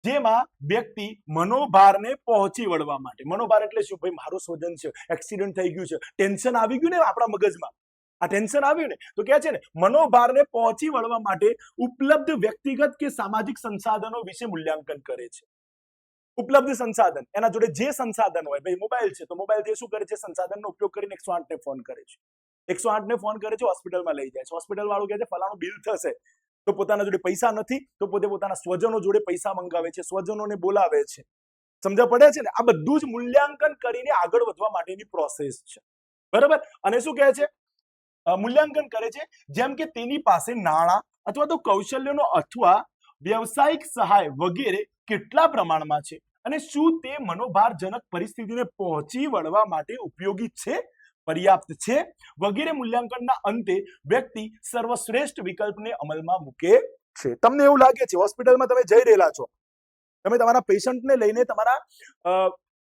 S1: જેમાં વ્યક્તિ મનોભારને પહોંચી વળવા માટે, મનોભાર એટલે શું? ભાઈ મારો સ્વજન છે, એક્સિડન્ટ થઈ ગયું છે, ટેન્શન આવી ગયું ને આપણા મગજમાં, આ ટેન્શન આવ્યું ને તો કે છે ને મનોભારને પહોંચી વળવા માટે ઉપલબ્ધ વ્યક્તિગત કે સામાજિક સંસાધનો વિશે મૂલ્યાંકન કરે છે. ઉપલબ્ધ સંસાધન, એના જોડે જે સંસાધન હોય, ભાઈ મોબાઈલ છે તો મોબાઈલથી શું કરે છે, સંસાધનનો ઉપયોગ કરીને 108 ને ફોન કરે છે. 108 ને ફોન કરે છે, હોસ્પિટલમાં લઈ જાય છે. હોસ્પિટલ વાળું કહે છે ફલાણું બિલ થશે, તો પોતાના જોડે પૈસા નથી તો પોતે પોતાના સ્વજનો જોડે પૈસા મંગાવે છે, સ્વજનોને બોલાવે છે. સમજ પડે છે ને? આ બધું જ મૂલ્યાંકન કરીને આગળ વધવા માટેની પ્રોસેસ છે. બરાબર? અને શું કહે છે, મૂલ્યાંકન કરે છે જેમ કે તેની પાસે નાણાં અથવા તો કૌશલ્યનો અથવા વ્યવસાયિક સહાય વગેરે કેટલા પ્રમાણમાં છે અને શું તે મનોભારજનક પરિસ્થિતિને પહોંચી વળવા માટે ઉપયોગી છે, પર્યાપ્ત છે વગેરે. મૂલ્યાંકનના અંતે વ્યક્તિ સર્વશ્રેષ્ઠ વિકલ્પને અમલમાં મૂકે છે. તમને એવું લાગે છે હોસ્પિટલમાં તમે જઈ રહેલા છો, તમે તમારા પેશન્ટને લઈને, તમારા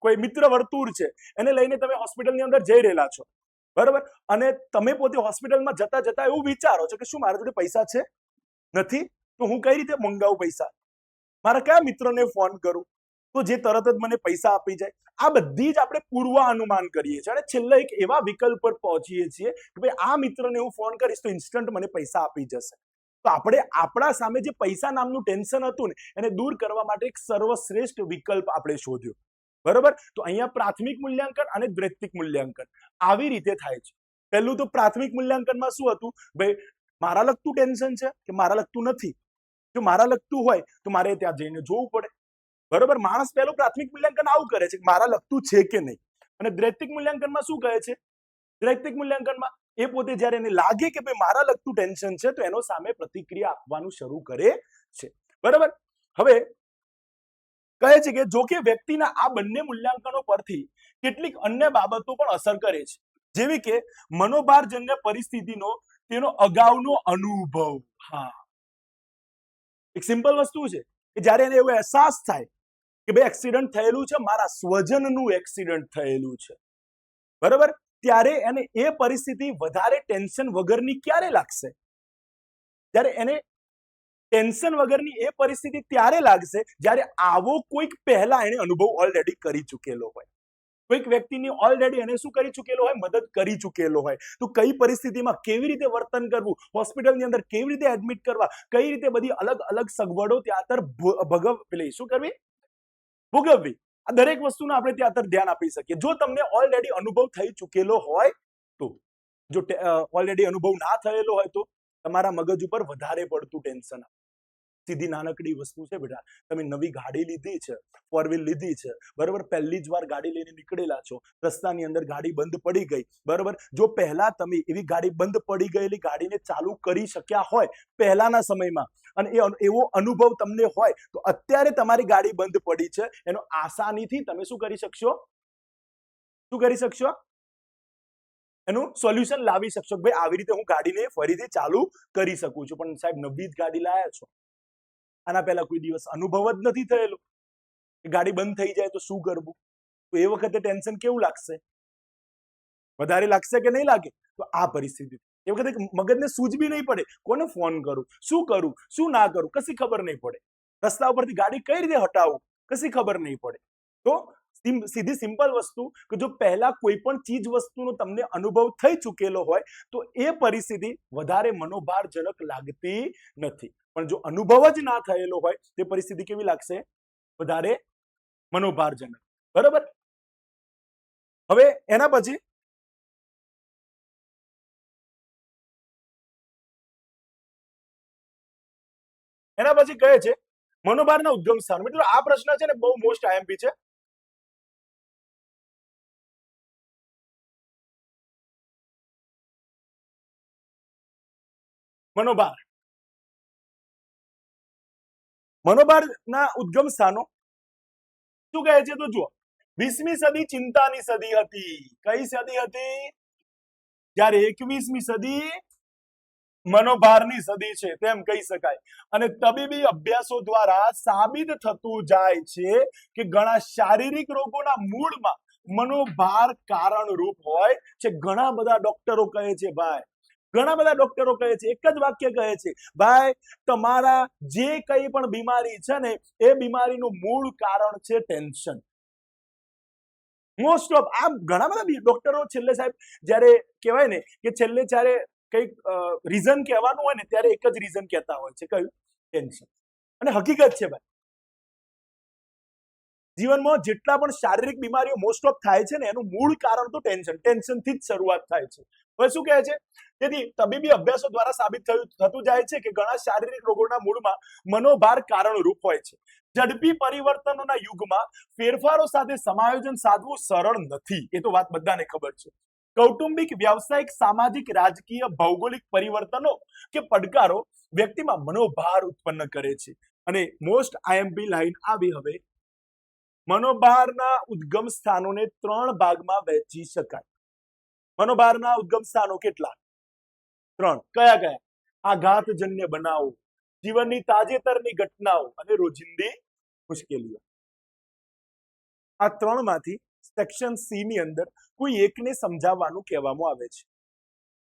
S1: કોઈ મિત્ર વર્તુળ છે એને લઈને તમે હોસ્પિટલની અંદર જઈ રહેલા છો, બરાબર? અને તમે પોતે હોસ્પિટલમાં જતા જતા એવું વિચારો છો કે શું મારા જોડે પૈસા છે, નથી, તો હું કઈ રીતે મંગાવું પૈસા, મારા કયા મિત્રને ફોન કરું તો જે તરત જ મને પૈસા આપી જાય. આ બધી જ આપણે પૂર્વ અનુમાન કરીએ છીએ અને છેલ્લે એક એવા વિકલ્પ પર પહોંચીએ છીએ કે ભાઈ આ મિત્રને હું ફોન કરીશ તો ઇન્સ્ટન્ટ મને પૈસા આપી જશે. તો આપણે આપણા સામે જે પૈસા નામનું ટેન્શન હતું ને એને દૂર કરવા માટે એક સર્વશ્રેષ્ઠ વિકલ્પ આપણે શોધ્યો, બરોબર? તો અહીંયા પ્રાથમિક મૂલ્યાંકન અને દ્વૈતિક મૂલ્યાંકન આવી રીતે થાય છે. પહેલું તો પ્રાથમિક મૂલ્યાંકનમાં શું હતું, ભાઈ મારા લગતું ટેન્શન છે કે મારા લગતું નથી. જો મારા લગતું હોય તો મારે ત્યાં જઈને જોવું પડે, બરોબર? માણસ પહેલું પ્રાથમિક મૂલ્યાંકન આવું કરે છે કે મારા લગતું છે કે નહીં. અને દ્વૈતિક મૂલ્યાંકનમાં શું કહે છે, દ્વૈતિક મૂલ્યાંકનમાં એ પોતે જ્યારે એને લાગે કે ભાઈ મારા લગતું ટેન્શન છે તો એનો સામે પ્રતિક્રિયા આપવાનું શરૂ કરે છે, બરાબર? હવે કહે છે કે જો કે વ્યક્તિના આ બંને મૂલ્યાંકનો પરથી કેટલીક અન્ય બાબતો પણ અસર કરે છે, જેવી કે મનોભારજન્ય પરિસ્થિતિનો તેનો અગાઉનો અનુભવ. હા, એક સિમ્પલ વસ્તુ છે કે જ્યારે એને એવો અહેસાસ થાય કે ભાઈ એક્સિડન્ટ થયેલું છે, મારા સ્વજનનું એક્સિડન્ટ થયેલું છે, બરાબર? ત્યારે એને એ પરિસ્થિતિ વધારે ટેન્શન વગરની ક્યારે લાગશે, ત્યારે એને ટેન્શન વગરની એ પરિસ્થિતિ ત્યારે લાગશે જ્યારે આવો કોઈક પહેલા એને અનુભવ ઓલરેડી કરી ચૂકેલો હોય. કોઈક વ્યક્તિની ઓલરેડી એને શું કરી ચૂકેલો હોય, મદદ કરી ચૂકેલો હોય. તો કઈ પરિસ્થિતિમાં કેવી રીતે વર્તન કરવું, હોસ્પિટલની અંદર કેવી રીતે એડમિટ કરવા, કઈ રીતે બધી અલગ અલગ સગવડો ત્યાં શું કરવી, ભોગવવી, આ દરેક વસ્તુનો આપણે ત્યાં ધ્યાન આપી શકીએ જો તમને ઓલરેડી અનુભવ થઈ ચૂકેલો હોય તો. જો ઓલરેડી અનુભવ ના થયેલો હોય તો તમારા મગજ ઉપર વધારે પડતું ટેન્શન આવે. સીધી નાનકડી વસ્તુ છે બેટા, તમે નવી ગાડી લીધી છે, 4 વ્હીલ લીધી છે, બરોબર? પહેલી જ વાર ગાડી લઈને નીકળેલા છો, રસ્તાની અંદર ગાડી બંધ પડી ગઈ, બરોબર? જો પહેલા તમે એવી ગાડી બંધ પડી ગયેલી ગાડીને ચાલુ કરી શક્યા હોય પહેલાના સમયમાં અને એવો અનુભવ તમને હોય તો અત્યારે તમારી ગાડી બંધ પડી છે એનો આસાનીથી તમે શું કરી શકશો, એનું સોલ્યુશન લાવી શકશો. ભાઈ આવી રીતે હું ગાડીને ફરીથી ચાલુ કરી શકું છું. પણ સાહેબ નવી જ ગાડી લાયા છો, આના પહેલા કોઈ દિવસ અનુભવ જ નથી થયેલો, ગાડી બંધ થઈ જાય તો શું કરવું, તો એ વખતે ટેન્શન કેવું લાગશે, વધારે લાગશે કે નહીં લાગે? તો આ પરિસ્થિતિ એ વખતે મગજને સૂઝ બી નહીં પડે, કોને ફોન કરું, શું ના કરું, કશી ખબર નહીં પડે. રસ્તા ઉપરથી ગાડી કઈ રીતે હટાવું, કશી ખબર નહીં પડે. તો સીધી સિમ્પલ વસ્તુ કે જો પહેલા કોઈ પણ ચીજ વસ્તુનો તમને અનુભવ થઈ ચૂકેલો હોય તો એ પરિસ્થિતિ વધારે મનોભારજનક લાગતી નથી. પણ જો અનુભવ જ ના થયેલો હોય તે પરિસ્થિતિ કેવી લાગશે, વધારે મનોભારજનક, બરાબર? હવે એના પછી કહે છે મનોભારના ઉદ્ગમ સ્થાન. મિત્રો આ પ્રશ્ન છે ને બહુ મોસ્ટ આઈએમપી છે. મનોભારના ઉદ્ગમ સ્થાનો શું કહે છે તો જુઓ, 20મી સદી ચિંતાની સદી હતી. કઈ સદી હતી? જ્યારે 21મી સદી મનોભારની સદી છે તેમ કહી શકાય. અને તબીબી અભ્યાસો દ્વારા સાબિત થતું જાય છે કે ઘણા શારીરિક રોગોના મૂળમાં મનોભાર કારણરૂપ હોય છે. ઘણા બધા ડોક્ટરો કહે છે ભાઈ, ઘણા બધા ડોક્ટરો કહે છે, એક જ વાક્ય કહે છે, ભાઈ તમારા જે કઈ પણ બીમારી છે ને એ બીમારીનું મૂળ કારણ છે ટેન્શન. મોસ્ટ ઓફ આ ઘણા બધા ડોક્ટરો છેલ્લે સાહેબ જ્યારે કહેવાય ને કે છેલ્લે જ્યારે કંઈક રીઝન કહેવાનું હોય ને ત્યારે એક જ રીઝન કહેતા હોય છે, કયું? ટેન્શન. અને હકીકત છે ભાઈ, જીવનમાં જેટલા પણ શારીરિક બીમારીઓ મોસ્ટ ઓફ થાય છે ને એનું મૂળ કારણ તો ટેન્શનથી જ શરૂઆત થાય છે. હવે શું કહે છે? તેથી તબીબી અભ્યાસો દ્વારા સાબિત થતું જાય છે કે ઘણા શારીરિક રોગોના મૂળમાં મનોભાર કારણરૂપ હોય છે. ઝડપી પરિવર્તનોના યુગમાં ફેરફારો સાથે સમાયોજન સાધવું સરળ નથી, એ તો વાત બધાને ખબર છે. કૌટુંબિક, વ્યવસાયિક, સામાજિક, રાજકીય, ભૌગોલિક પરિવર્તનો કે પડકારો વ્યક્તિમાં મનોભાર ઉત્પન્ન કરે છે. અને મોસ્ટ આઈએમપી લાઈન આવી હવે, મનોભારના ઉદ્ગમ સ્થાનોને 3 ભાગમાં વહેંચી શકાય. મનોભારના ઉદ્ગમ સ્થાનો કેટલા? 3. કયા કયા? આઘાતજન્ય બનાવો, જીવનની તાજેતરની ઘટનાઓ અને રોજિંદી મુશ્કેલીઓ. આ 3 માંથી સેક્શન સી ની અંદર કોઈ એકને સમજાવવાનું કહેવામાં આવે છે.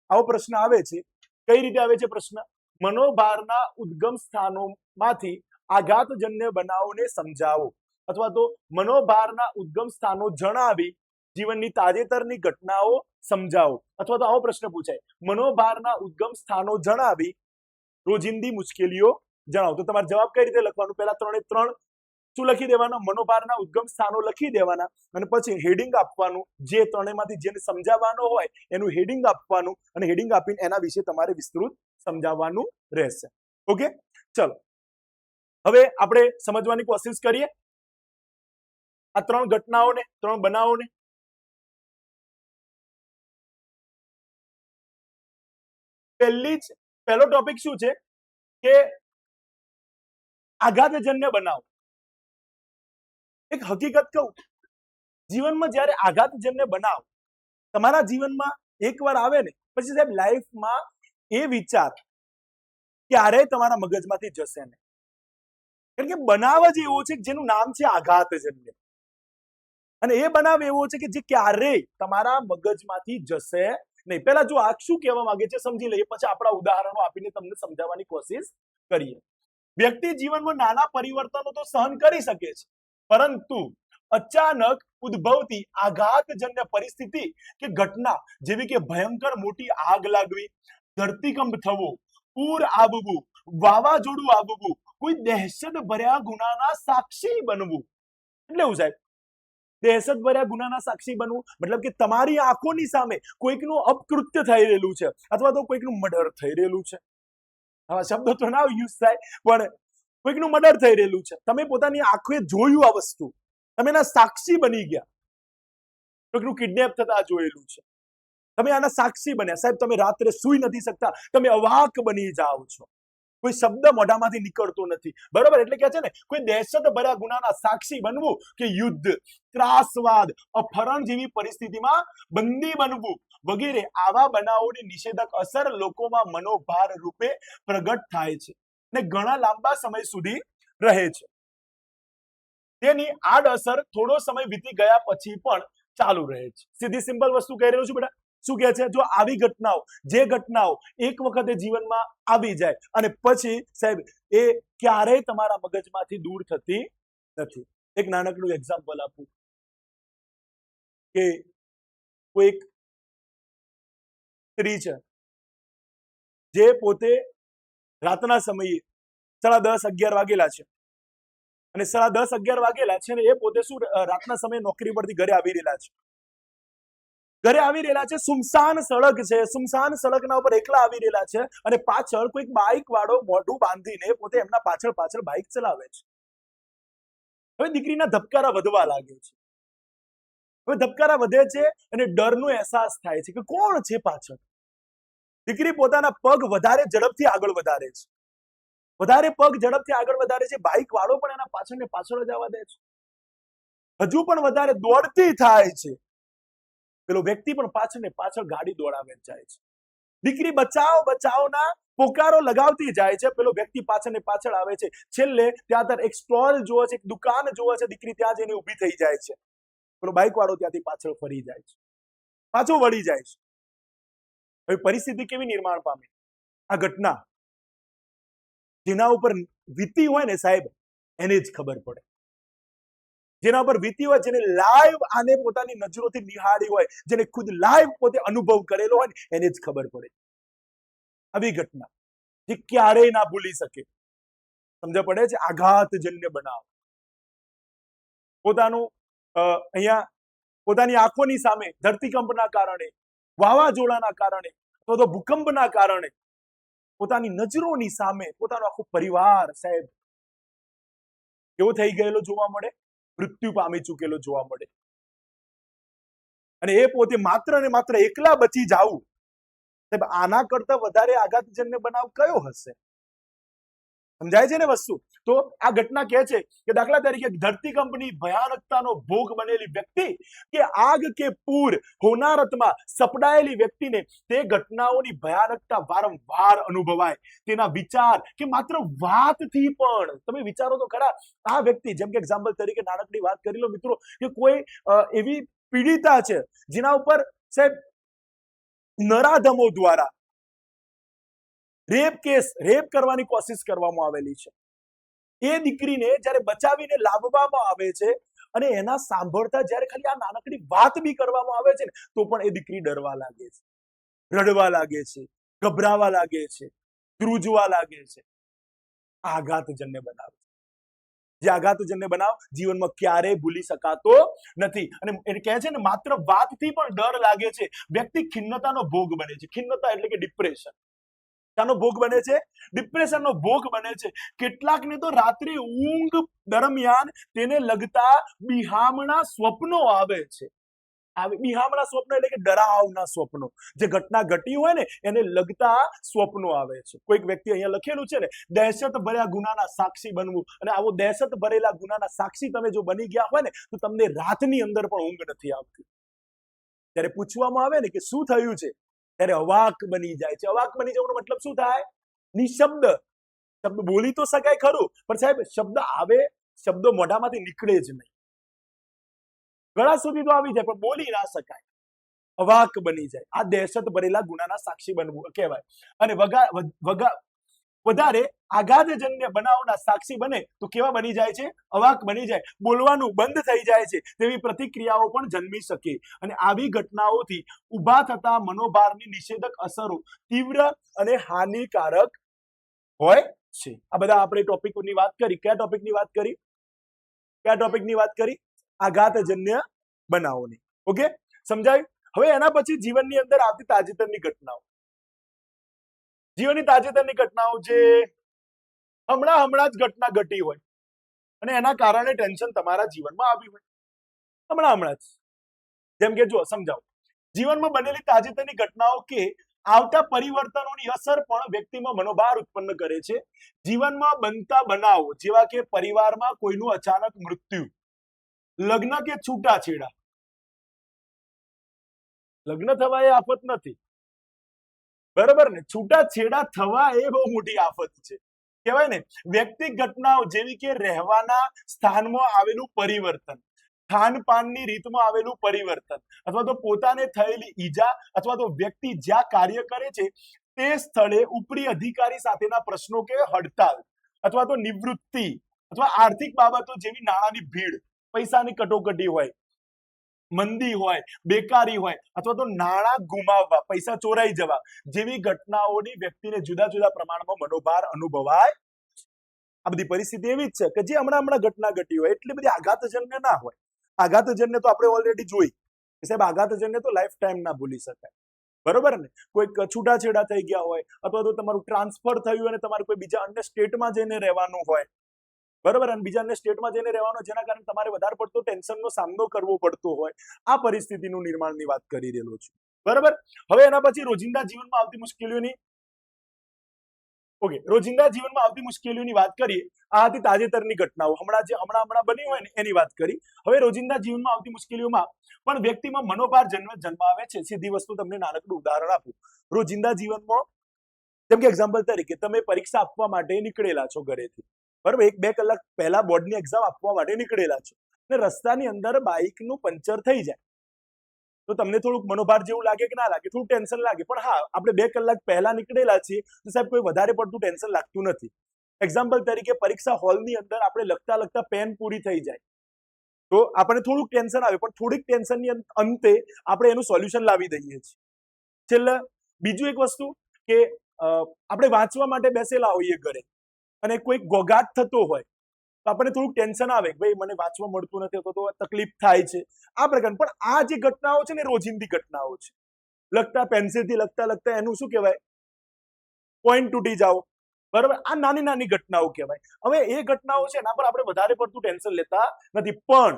S1: આવો પ્રશ્ન આવે છે. કઈ રીતે આવે છે પ્રશ્ન? મનોભારના ઉદ્ગમ સ્થાનોમાંથી આઘાતજન્ય બનાવોને સમજાવો, અથવા તો મનોભારના ઉદ્ગમ સ્થાનો જણાવી જીવનની તાજેતરની ઘટનાઓ સમજાવો, અથવા તો આવો પ્રશ્ન પૂછાય, મનોભારના ઉદ્ગમ સ્થાનો જણાવી રોજિંદી મુશ્કેલીઓ જણાવો. તો તમારે જવાબ કઈ રીતે લખવાનું? પહેલા 3 શું લખી દેવાના? મનોભારના ઉદ્ગમ સ્થાનો લખી દેવાના અને પછી હેડિંગ આપવાનું. જે ત્રણેયમાંથી જેને સમજાવવાનો હોય એનું હેડિંગ આપવાનું અને હેડિંગ આપીને એના વિશે તમારે વિસ્તૃત સમજાવવાનું રહેશે. ઓકે, ચલો હવે આપણે સમજવાની કોશિશ કરીએ આ 3 ઘટનાઓને, 3 બનાવોને. પહેલો ટોપિક શું છે કે આઘાતજન્ય બનાવ. એક હકીકત કહું, જીવનમાં જ્યારે આઘાતજન્ય બનાવ તમારા જીવનમાં એકવાર આવે ને પછી સાહેબ લાઈફમાં એ વિચાર ક્યારેય તમારા મગજમાંથી જશે નહીં. કારણ કે બનાવ જ એવો છે જેનું નામ છે આઘાતજન્ય. અને એ બનાવ એવો છે કે જે ક્યારેય તમારા મગજમાંથી જશે નહીં. પહેલા જો આ શું કહેવા માંગે છે સમજી લઈએ, પછી આપણા ઉદાહરણો આપીને તમને સમજાવવાની કોશિશ કરીએ. વ્યક્તિ જીવનમાં નાના પરિવર્તનો તો સહન કરી શકે છે, પરંતુ અચાનક ઉદ્ભવતી આઘાતજન્ય પરિસ્થિતિ કે ઘટના જેવી કે ભયંકર મોટી આગ લાગવી, ધરતીકંપ થવો, પૂર આવવું, વાવાઝોડું આવવું, કોઈ દહેશત ભર્યા ગુનાના સાક્ષી બનવું. એટલે એવું સાહેબ, દહેશત ભર્યા ગુનાના સાક્ષી બનવું મતલબ કે તમારી આંખોની સામે કોઈકનું અપકૃત્ય થઈ રહેલું છે અથવા તો કોઈકનું મર્ડર થઈ રહેલું છે. હા, શબ્દો તો ના યુઝ થાય પણ કોઈકનું મર્ડર થઈ રહેલું છે, તમે પોતાની આંખોએ જોયું આ વસ્તુ, તમે એના સાક્ષી બની ગયા. કોઈકનું કિડનેપ થતા જોયેલું છે, તમે આના સાક્ષી બન્યા. સાહેબ તમે રાત્રે સૂઈ નથી શકતા, તમે અવાક બની જાઓ છો, કોઈ શબ્દ મોઢામાંથી નીકળતો નથી. બરોબર? એટલે કે છે ને કોઈ દહેશત ભર્યા ગુનાના સાક્ષી બનવું કે યુદ્ધ, ત્રાસવાદ, અપહરણ જેવી પરિસ્થિતિમાં બંદી બનવું વગેરે આવા બનાવોની નિષેધક અસર લોકોમાં મનોભાર રૂપે પ્રગટ થાય છે અને ઘણા લાંબા સમય સુધી રહે છે. તેની આડઅસર થોડો સમય વીતી ગયા પછી પણ ચાલુ રહે છે. સીધી સિમ્પલ વસ્તુ કહી રહ્યો છું બેટા. શું કહે છે? જો આવી ઘટનાઓ, જે ઘટનાઓ એક વખતે જીવનમાં આવી જાય અને પછી સાહેબ એ ક્યારેય તમારા મગજમાંથી દૂર થતી નથી. એક નાનકડું એક્ઝામ્પલ આપું કે કોઈ સ્ત્રી છે જે પોતે રાતના સમયે 10:30-11 વાગેલા છે અને 10:30-11 વાગેલા છે ને એ પોતે શું રાતના સમયે નોકરી પરથી ઘરે આવી રહેલા છે. સુમસાન સડક છે, સુમસાન સડકના ઉપર એકલા આવી રહેલા છે અને પાછળ કોઈક બાઇક વાળો મોઢું બાંધીને પોતે એમના પાછળ બાઇક ચલાવે છે. હવે દીકરીના ધબકારા વધવા લાગે છે. હવે ધબકારા વધે છે અને ડરનો અહેસાસ થાય છે કે કોણ છે પાછળ. દીકરી પોતાના પગ વધારે ઝડપથી આગળ વધારે છે, બાઇક વાળો પણ એના પાછળ ને પાછળ જ આવવા દે છે. હજુ પણ વધારે દોડતી થાય છે, પેલો વ્યક્તિ પણ પાછળ ને પાછળ ગાડી દોડાવે જાય છે. દીકરી બચાવના પોકારો લગાવતી જાય છે, પેલો વ્યક્તિ પાછળ ને પાછળ આવે છે. છેલ્લે ત્યાં એક સ્ટોલ જોવે છે, એક દુકાન જોવે છે, દીકરી ત્યાં જઈને ઊભી થઈ જાય છે. પેલો બાઇક વાળો ત્યાંથી પાછળ ફરી જાય છે, પાછો વળી જાય છે. હવે પરિસ્થિતિ કેવી નિર્માણ પામે? આ ઘટના જેના ઉપર વીતી હોય ને સાહેબ એને જ ખબર પડે. જેના પર વીતી હોય, જેને લાઈવ આને પોતાની નજરોથી નિહાળી હોય, જેને ખુદ લાઈવ પોતે અનુભવ કરેલો હોય ને એને જ ખબર પડે. આવી ઘટના જે ક્યારેય ના ભૂલી શકે. સમજ પડે છે? આઘાતજન્ય બનાવ. પોતાનું અહીંયા પોતાની આંખોની સામે ધરતીકંપના કારણે, વાવાઝોડાના કારણે અથવા તો ભૂકંપના કારણે પોતાની નજરોની સામે પોતાનો આખો પરિવાર સાહેબ કેવો થઈ ગયેલો જોવા મળે, મૃત્યુ પામી ચૂકેલો જોવા મળે. અને એ પોતે માત્ર ને માત્ર એકલા બચી જાવું, સાહેબ આના કરતા વધારે આઘાતજન્ય બનાવ કયો હશે? સમજાય છે ને વસ્તુ? તો આ ઘટના કહે છે કે દાખલા તરીકે ધરતીકંપની ભયાનકતાનો ભોગ બનેલી વ્યક્તિ કે આગ કે પૂર હોનારતમાં સપડાયેલી વ્યક્તિને તે ઘટનાઓની ભયાનકતા વારંવાર અનુભવાય. તેના વિચાર કે માત્ર વાતથી પણ તમે વિચારો તો ખરા, આ વ્યક્તિ જેમ કે એક્ઝામ્પલ તરીકે નાનકડી વાત કરી લો મિત્રો, કે કોઈ એવી પીડિતા છે જેના ઉપર સાહેબ નરાધમો દ્વારા રેપ કરવાની કોશિશ કરવામાં આવેલી છે. એ દીકરીને જ્યારે બચાવીને લાવવામાં આવે છે અને એના સાંભળતા જ્યારે ખાલી આ નાનકડી વાત બી કરવામાં આવે છે ને તો પણ એ દીકરી ડરવા લાગે છે, રડવા લાગે છે, ગભરાવા લાગે છે, ધ્રુજવા લાગે છે. આઘાતજન્ય બનાવ. જે આઘાતજન્ય બનાવ જીવનમાં ક્યારેય ભૂલી શકાતો નથી. અને એ કહે છે ને માત્ર વાતથી પણ ડર લાગે છે. વ્યક્તિ ખિન્નતાનો ભોગ બને છે. ખિન્નતા એટલે કે ડિપ્રેશન. શાનો ભોગ બને છે? ડિપ્રેશનનો ભોગ બને છે. કેટલાકને તો રાત્રે ઊંઘ દરમિયાન તેને લગતા બિહામણા સ્વપ્નો આવે છે. બિહામણા સ્વપ્નો એટલે કે ડરાવના સ્વપ્નો. જે ઘટના ઘટી હોય ને એને લગતા સ્વપ્નો આવે છે. કોઈક વ્યક્તિ અહીંયા લખેલું છે ને, દહેશત ભર્યા ગુનાના સાક્ષી બનવું. અને આવો દહેશત ભરેલા ગુનાના સાક્ષી તમે જો બની ગયા હોય ને તો તમને રાતની અંદર પણ ઊંઘ નથી આવતી. ત્યારે પૂછવામાં આવે ને કે શું થયું છે, ત્યારે અવાક બની જાય છે. અવાક બની જવાનો મતલબ શું થાય? નિશબ્દ. શબ્દ બોલી તો શકાય ખરું, પણ સાહેબ શબ્દ આવે, શબ્દો મોઢામાંથી નીકળે જ નહીં. ગળા સુધી તો આવી જાય પણ બોલી ના શકાય. અવાક બની જાય. આ દહેશત ભરેલા ગુનાના સાક્ષી બનવું કહેવાય. અને વધારે આઘાતજન્ય બનાવના સાક્ષી બને તો કેવા બની જાય છે? અવાક બની જાય. બોલવાનું બંધ થઈ જાય છે. તેવી પ્રતિક્રિયાઓ પણ જન્મી શકે. અને આવી ઘટનાઓથી ઉભા થતા મનોભારની નિષેધક અસરો તીવ્ર અને હાનિકારક હોય છે. આ બધા આપણે ટોપિકોની વાત કરી. કયા ટોપિકની વાત કરી? કયા ટોપિકની વાત કરી? આઘાતજન્ય બનાવોની. ઓકે, સમજાયું? હવે એના પછી જીવનની અંદર આવતી તાજેતરની ઘટનાઓ. જીવનની તાજેતરની ઘટનાઓ જે હમણાં જ ઘટના ઘટી હોય અને એના કારણે ટેન્શન તમારા જીવનમાં આવ્યું હોય. હમણાં જ. જેમ કે જો સમજાવો, જીવનમાં બનેલી તાજેતરની ઘટનાઓ કે આવતા પરિવર્તનોની અસર પણ વ્યક્તિમાં મનોભાર ઉત્પન્ન કરે છે. જીવનમાં બનતા બનાવો જેવા કે પરિવારમાં કોઈનું અચાનક મૃત્યુ, લગ્ન કે છૂટાછેડા. લગ્ન થવા એ આફત નથી, બરાબર ને? છૂટાછેડા થવા એ બહુ મોટી આફત છે. કહેવાય ને વ્યક્તિગત ઘટનાઓ જેવી કે રહેવાના સ્થાનમાં આવેલું પરિવર્તન, ખાનપાનની રીતમાં આવેલું પરિવર્તન, અથવા તો પોતાને થયેલી ઈજા, અથવા તો વ્યક્તિ જ્યાં કાર્ય કરે છે તે સ્થળે ઉપરી અધિકારી સાથેના પ્રશ્નો કે હડતાલ, અથવા તો નિવૃત્તિ, અથવા આર્થિક બાબતો જેવી નાણાંની ભીડ, પૈસાની કટોકટી હોય, મંદી હોય, બેકારી હોય, અથવા તો નાણાં ગુમાવવા, પૈસા ચોરાઈ જવા જેવી ઘટનાઓની વ્યક્તિને જુદા જુદા પ્રમાણમાં મનોભાર અનુભવાય. આ બધી પરિસ્થિતિ એવી જ છે કે જે હમણાં ઘટના ઘટી હોય એટલી બધી આઘાતજન્ય ના હોય. આઘાતજન્ય તો આપણે ઓલરેડી જોઈ કે સાહેબ આઘાતજન્ય તો લાઈફ ટાઈમ ના ભૂલી શકાય, બરોબર ને? કોઈક છૂટાછેડા થઈ ગયા હોય, અથવા તો તમારું ટ્રાન્સફર થયું અને તમારે કોઈ બીજા અન્ય સ્ટેટમાં જઈને રહેવાનું હોય, બરોબર, અને બીજા અન્ય સ્ટેટમાં જઈને રહેવાનો જેના કારણે તમારે વધારે પડતો ટેન્શનનો સામનો કરવો પડતો હોય. આ પરિસ્થિતિનું નિર્માણની વાત કરી રહેલો છું, બરાબર? હવે એના પછી રોજિંદા જીવનમાં આવતી મુશ્કેલીઓની રોજિંદા જીવનમાં આવતી મુશ્કેલીઓની વાત કરીએ. આ હતી તાજેતરની ઘટનાઓ, હમણાં બની હોય ને એની વાત કરી. હવે રોજિંદા જીવનમાં આવતી મુશ્કેલીઓમાં પણ વ્યક્તિમાં મનોભાર જન્માવે છે. સીધી વસ્તુ તમને નાનકડું ઉદાહરણ આપું. રોજિંદા જીવનમાં જેમ કે એક્ઝામ્પલ તરીકે તમે પરીક્ષા આપવા માટે નીકળેલા છો ઘરેથી, બરાબર? 1-2 કલાક પહેલા બોર્ડની એક્ઝામ આપવા માટે નીકળેલા છો અને રસ્તાની અંદર બાઇકનું પંચર થઈ જાય તો તમને થોડુંક મનોભાર જેવું લાગે કે ના લાગે? થોડું ટેન્શન લાગે. પણ હા, આપણે 2 કલાક પહેલા નીકળેલા છીએ તો સાહેબ કોઈ વધારે પડતું ટેન્શન લાગતું નથી. એક્ઝામ્પલ તરીકે પરીક્ષા હોલની અંદર આપણે લખતા પેન પૂરી થઈ જાય તો આપણને થોડુંક ટેન્શન આવે, પણ થોડીક ટેન્શનની અંતે આપણે એનું સોલ્યુશન લાવી દઈએ છીએ. છેલ્લે બીજું એક વસ્તુ કે આપણે વાંચવા માટે બેસેલા હોઈએ ઘરે અને કોઈક ઘોઘાટ થતો હોય તો આપણને થોડુંક ટેન્શન આવે, ભાઈ મને વાંચવા મળતું નથી તો તકલીફ થાય છે, આ પ્રકારની. પણ આ જે ઘટનાઓ છે ને રોજિંદી ઘટનાઓ છે. લખતા પેન્સિલથી લખતા લખતા એનું શું કહેવાય, પોઈન્ટ તૂટી જાઓ, બરાબર, આ નાની નાની ઘટનાઓ કહેવાય. હવે એ ઘટનાઓ છે એના પર આપણે વધારે પડતું ટેન્શન લેતા નથી, પણ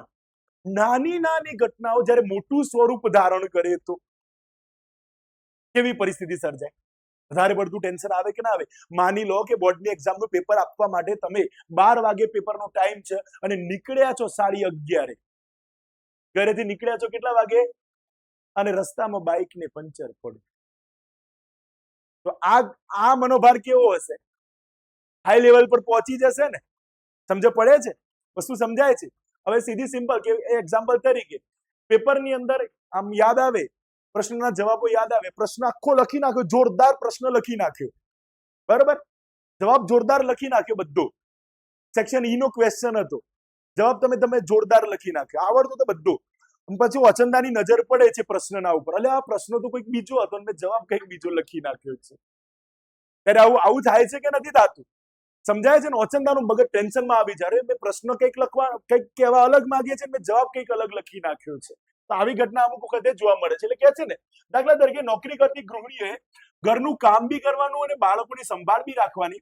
S1: નાની નાની ઘટનાઓ જ્યારે મોટું સ્વરૂપ ધારણ કરે તો કેવી પરિસ્થિતિ સર્જાય? વધારે પડતું ટેન્શન આવે કે ના આવે? માની લો કે બોર્ડની એક્ઝામનું પેપર આપવા માટે તમે 12 વાગે પેપરનો ટાઈમ છે અને નીકળ્યા છો 11:30. ઘરેથી નીકળ્યા છો કેટલા વાગે? અને રસ્તામાં બાઇકને પંચર પડ્યું. તો આ મનોભાર કેવો હશે? હાઈ લેવલ પર પહોંચી જશે ને? સમજ પડે છે? વસ્તુ સમજાય છે? હવે સીધી સિમ્પલ કે એક્ઝામ્પલ તરીકે પેપરની અંદર આમ યાદ આવે, પ્રશ્નના જવાબો યાદ આવે, પ્રશ્ન આખો લખી નાખ્યો, જોરદાર પ્રશ્ન લખી નાખ્યો, બરાબર, જવાબ જોરદાર લખી નાખ્યો બધો, સેક્શન ઈ નો ક્વેશ્ચન હતો, જવાબ તમે જોરદાર લખી નાખ્યો, આવડતું તો બધું. પછી ઓચંદાની નજર પડે છે પ્રશ્નના ઉપર, એટલે આ પ્રશ્ન તો કંઈક બીજો હતો અને જવાબ કંઈક બીજો લખી નાખ્યો છે. ત્યારે આવું થાય છે કે નથી થતું? સમજાય છે ને? ઓચંદાનું મગજ ટેન્શનમાં આવી જાય, મેં પ્રશ્ન કંઈક કંઈક કહેવા અલગ માંગીએ છે, મેં જવાબ કંઈક અલગ લખી નાખ્યો છે. તો આવી ઘટના અમુક વખતે જોવા મળે છે. એટલે કે છે ને, દાખલા તરીકે નોકરી કરતી ગૃહિણીએ ઘરનું કામ બી કરવાનું અને બાળકોની સંભાળ બી રાખવાની,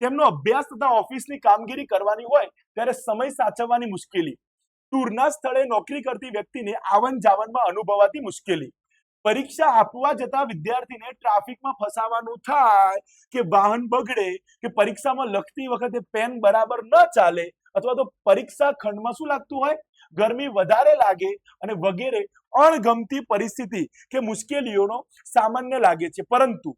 S1: તેમનો અભ્યાસ તથા ઓફિસની કામગીરી કરવાની હોય ત્યારે સમય સાચવવાની મુશ્કેલી, દૂરના સ્થળે નોકરી કરતી વ્યક્તિને આવન જાવનમાં અનુભવાતી મુશ્કેલી, પરીક્ષા આપવા જતા વિદ્યાર્થીને ટ્રાફિકમાં ફસાવાનું થાય કે વાહન બગડે કે પરીક્ષામાં લખતી વખતે પેન બરાબર ન ચાલે અથવા તો પરીક્ષા ખંડમાં શું લાગતું હોય, ગરમી વધારે લાગે અને વગેરે અણગમતી પરિસ્થિતિ કે મુશ્કેલીઓનો સામાન્ય લાગે છે. પરંતુ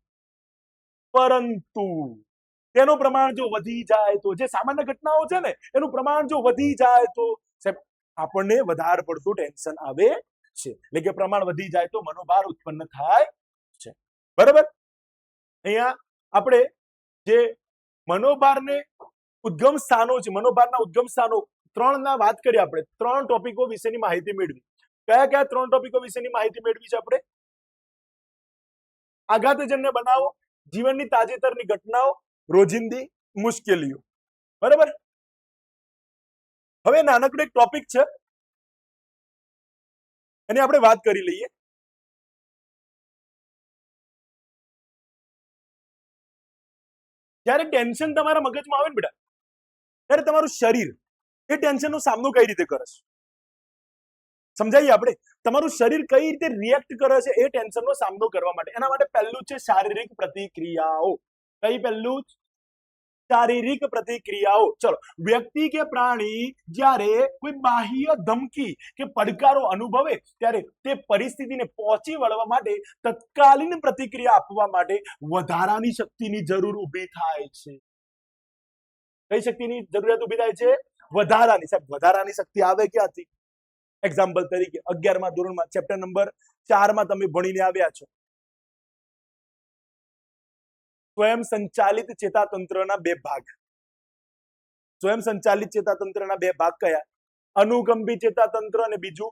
S1: તેનું પ્રમાણ જો વધી જાય તો, જે સામાન્ય ઘટનાઓ છે ને એનું પ્રમાણ જો વધી જાય તો આપણને વધારે પડતું ટેન્શન આવે છે. એટલે કે પ્રમાણ વધી જાય તો મનોભાર ઉત્પન્ન થાય છે, બરાબર. અહીંયા આપણે જે મનોભારને ઉદ્ગમ સ્થાનો છે, મનોભારના ઉદ્ગમ સ્થાનો 3 ના વાત કરી. આપણે 3 ટોપિકો વિશેની માહિતી મેળવી. કયા કયા 3 ટોપિકો વિશેની માહિતી મેળવી છે આપણે? આઘાતજન્ય બનાવો, જીવનની તાજેતરની ઘટનાઓ, રોજિંદી મુશ્કેલીઓ, બરાબર. હવે નાનકડો એક ટોપિક છે, એની આપણે વાત કરી લઈએ. જ્યારે ટેન્શન તમારા મગજમાં આવે ને બેટા, ત્યારે તમારું શરીર એ ટેન્શનનો સામનો કઈ રીતે કરે છે સમજાઈએ આપણે? તમારું શરીર કઈ રીતે રિએક્ટ કરે છે એ ટેન્શનનો સામનો કરવા માટે? એના માટે પહેલું છે શારીરિક પ્રતિક્રિયાઓ. કઈ પહેલું? શારીરિક પ્રતિક્રિયાઓ. ચલો, વ્યક્તિ કે પ્રાણી જ્યારે કોઈ બાહ્ય ધમકી કે પડકારો અનુભવે ત્યારે તે પરિસ્થિતિને પહોંચી વળવા માટે તત્કાલીન પ્રતિક્રિયા આપવા માટે વધારાની શક્તિની જરૂર ઊભી થાય છે. કઈ શક્તિની જરૂરિયાત ઊભી થાય છે? વધારાની. સાહેબ, વધારાની શક્તિ આવે ક્યાંથી? એક્ઝામ્પલ તરીકે 11મા ધોરણમાં ચેપ્ટર નંબર 4 માં તમે ભણીને આવ્યા છો, સ્વયં સંચાલિત ચેતાતંત્રના 2 ભાગ. સ્વયં સંચાલિત ચેતાતંત્રના 2 ભાગ કયા? અનુકંપી ચેતાતંત્ર અને બીજું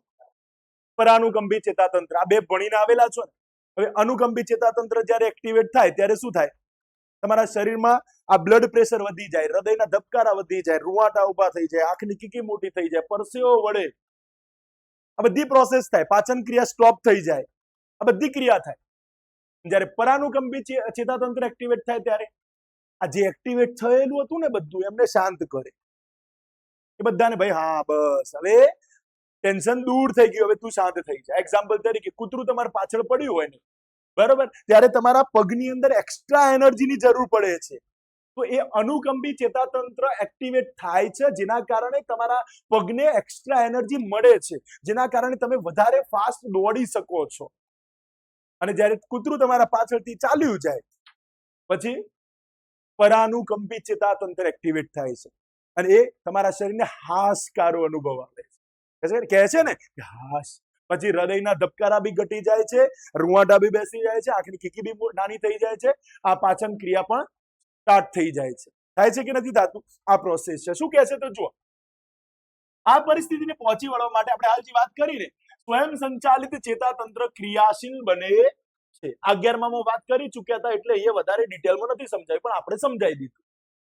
S1: પરાનુકંપી ચેતાતંત્ર. આ 2 ભણીને આવેલા છો ને? હવે અનુકંપી ચેતાતંત્ર જ્યારે એક્ટિવેટ થાય ત્યારે શું થાય? તમારા શરીરમાં આ બ્લડ પ્રેશર વધી જાય, હૃદયના ધબકારા વધી જાય, રૂવાટા ઉભા થઈ જાય, આંખની કીકી મોટી થઈ જાય, પરસેવો વળે, આ બધી પ્રોસેસ થાય, પાચન ક્રિયા સ્ટોપ થઈ જાય, આ બધી ક્રિયા થાય. જ્યારે પરાનુકંપી ચેતાતંત્ર એક્ટિવેટ થાય ત્યારે આ જે એક્ટિવેટ થયેલું હતું ને બધું એમને શાંત કરે. એ બધાને ભાઈ હા બસ હવે ટેન્શન દૂર થઈ ગયું, હવે તું શાંત થઈ જા. એક્ઝામ્પલ તરીકે કૂતરું તમારા પાછળ પડ્યું હોય ને, બરોબર, ત્યારે તમારા પગની અંદર એક્સ્ટ્રા એનર્જીની જરૂર પડે છે. તો એ અનુકંપી ચેતાતંત્ર એક્ટિવેટ થાય છે, જેના કારણે તમારા પગને એક્સ્ટ્રા એનર્જી મળે છે, જેના કારણે તમે વધારે ફાસ્ટ દોડી શકો છો. અને જ્યારે કૂતરું તમારા પાછળથી ચાલ્યું જાય પછી પરાનુકંપી ચેતાતંત્ર એક્ટિવેટ થાય છે અને એ તમારા શરીરને હાશકારો અનુભવ આવે છે. કહે છે ને કે હાશ. પછી હૃદયના ધબકારા બી ઘટી જાય છે, રૂવાટા બી બેસી જાય છે, આંખની કીકી બી નાની થઈ જાય છે, આ પાચન ક્રિયા પણ સ્ટાર્ટ થઈ જાય છે. થાય છે કે નથી થતું? આ પ્રોસેસ છે. શું કહે છે તો જુઓ, આ પરિસ્થિતિને પહોંચી વળવા માટે આપણે હાલ જે વાત કરીને સ્વયં સંચાલિત ચેતાતંત્ર ક્રિયાશીલ બને છે. 11માં વાત કરી ચૂક્યા હતા એટલે એ વધારે ડિટેલમાં નથી સમજાય, પણ આપણે સમજાવી દીધું.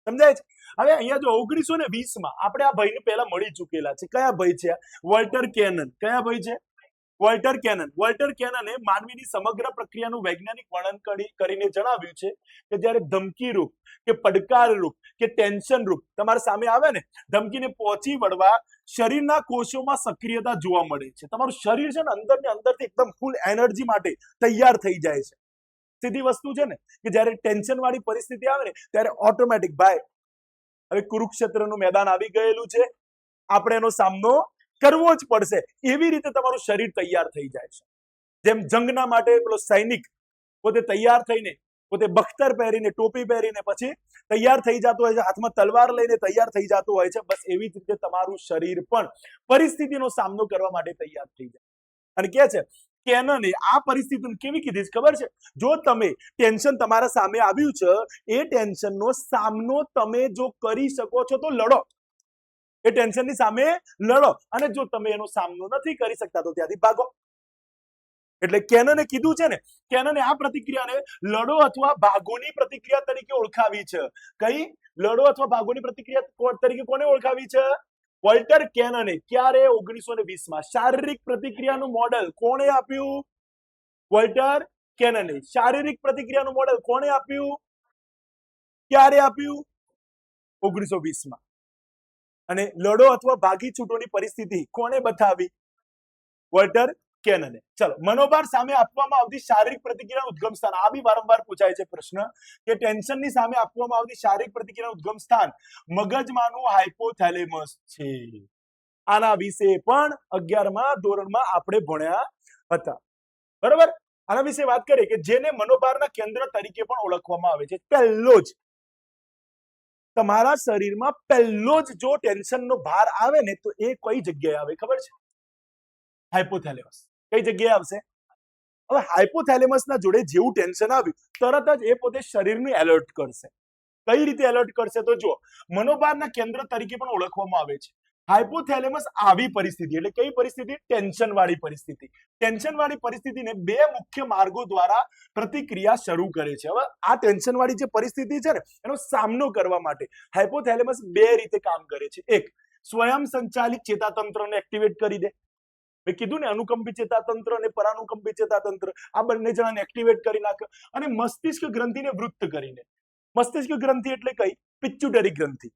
S1: સમજાય છે? હવે અહીંયા જો 1920માં આપણે આ ભાઈને પહેલા મળી ચૂકેલા છે. કયા ભાઈ છે? Walter Cannon. કયા ભાઈ છે? Walter Canon. વોલ્ટર કેનને માનવીની સમગ્ર પ્રક્રિયાનું વૈજ્ઞાનિક વર્ણન કરીને જણાવ્યું છે કે જ્યારે ધમકી રૂપ કે પડકાર રૂપ કે ટેન્શન રૂપ તમારા સામે આવે ને, ધમકીને પહોંચી વળવા શરીરના કોષોમાં સક્રિયતા જોવા મળે છે. તમારું શરીર છે ને અંદર ને અંદરથી એકદમ ફૂલ એનર્જી માટે તૈયાર થઈ જાય છે. સીધી વસ્તુ છે ને કે જ્યારે ટેન્શન વાળી પરિસ્થિતિ આવે ને ત્યારે ઓટોમેટિક ભાઈ હવે કુરુક્ષેત્રનું મેદાન આવી ગયેલું છે, આપણે એનો સામનો કરવો જ પડશે, એવી રીતે તમારું શરીર તૈયાર થઈ જાય છે. જેમ જંગના માટે પેલો સૈનિક પોતે તૈયાર થઈને, પોતે બખ્તર પહેરીને, ટોપી પહેરીને પછી તૈયાર થઈ જતો હોય છે, હાથમાં તલવાર લઈને તૈયાર થઈ જતો હોય છે, બસ એવી જ રીતે તમારું શરીર પણ પરિસ્થિતિનો સામનો કરવા માટે તૈયાર થઈ જાય. અને કે છે કેનને આ પરિસ્થિતિને કેવી કીધી છે ખબર છે? જો તમે ટેન્શન તમારા સામે આવ્યું છે, એ ટેન્શનનો સામનો તમે જો કરી શકો છો તો લડો. એ ટેન્શનની સામે લડો, અને જો તમે એનો સામનો નથી કરી શકતા તો ત્યાંથી ભાગો. એટલે કેનને કીધું છે ને, કેનને આ પ્રતિક્રિયાને લડો અથવા ભાગોની પ્રતિક્રિયા તરીકે ઓળખાવી છે. કઈ? લડો અથવા ભાગોની પ્રતિક્રિયા તરીકે કોને ઓળખાવી છે? વોલ્ટર કેનને. ક્યારે? 1920માં. શારીરિક પ્રતિક્રિયાનું મોડેલ કોણે આપ્યું? વોલ્ટર કેનને. શારીરિક પ્રતિક્રિયાનું મોડેલ કોણે આપ્યું? ક્યારે આપ્યું? 1920માં. અને લડો અથવા ભાગી છૂટોની પરિસ્થિતિ કોણે બતાવી? વોલ્ટર કેનને. ચલો, મનોભાર સામે આપવામાં આવતી શારીરિક પ્રતિક્રિયાનું ઉદ્ગમ સ્થાન. આ બી વારંવાર પૂછાય છે પ્રશ્ન કે ટેન્શનની સામે આપવામાં આવતી શારીરિક પ્રતિક્રિયાનું ઉદ્ગમ સ્થાન મગજમાંનું હાઇપોથેલેમસ છે. આના વિશે પણ 11મા ધોરણમાં આપણે ભણ્યા હતા. બરાબર? આના વિશે વાત કરીએ કે જેને મનોભારના કેન્દ્ર તરીકે પણ ઓળખવામાં આવે છે. પહેલો જ તમારા શરીરમાં પહેલો જ જો ટેન્શનનો ભાર આવે ને તો એ કઈ જગ્યાએ આવે ખબર છે? હાઇપોથેલેમસ. કઈ જગ્યાએ આવશે? હવે હાઇપોથેલેમસના જોડે જેવું ટેન્શન આવ્યું તરત જ એ પોતે શરીરને એલર્ટ કરશે. કઈ રીતે એલર્ટ કરશે? તો જો મનોભારના કેન્દ્ર તરીકે પણ ઓળખવામાં આવે છે. હાઇપોથેલેમસ આવી પરિસ્થિતિ, એટલે કઈ પરિસ્થિતિ? ટેન્શન વાળી પરિસ્થિતિ. ટેન્શન વાળી પરિસ્થિતિને બે મુખ્ય માર્ગો દ્વારા પ્રતિક્રિયા શરૂ કરે છે. હવે આ ટેન્શન વાળી જે પરિસ્થિતિ છે ને એનો સામનો કરવા માટે હાઇપોથેલેમસ બે રીતે કામ કરે છે. એક, સ્વયં સંચાલિત ચેતાતંત્રને એક્ટિવેટ કરી દે. મેં કીધું ને, અનુકંપી ચેતાતંત્ર અને પરાનુકંપી ચેતાતંત્ર આ બંને જણાને એક્ટિવેટ કરી નાખે અને મસ્તિષ્ક ગ્રંથિને વૃત્ત કરીને. મસ્તિષ્ક ગ્રંથિ એટલે કઈ? પિચ્યુટરી ગ્રંથિ.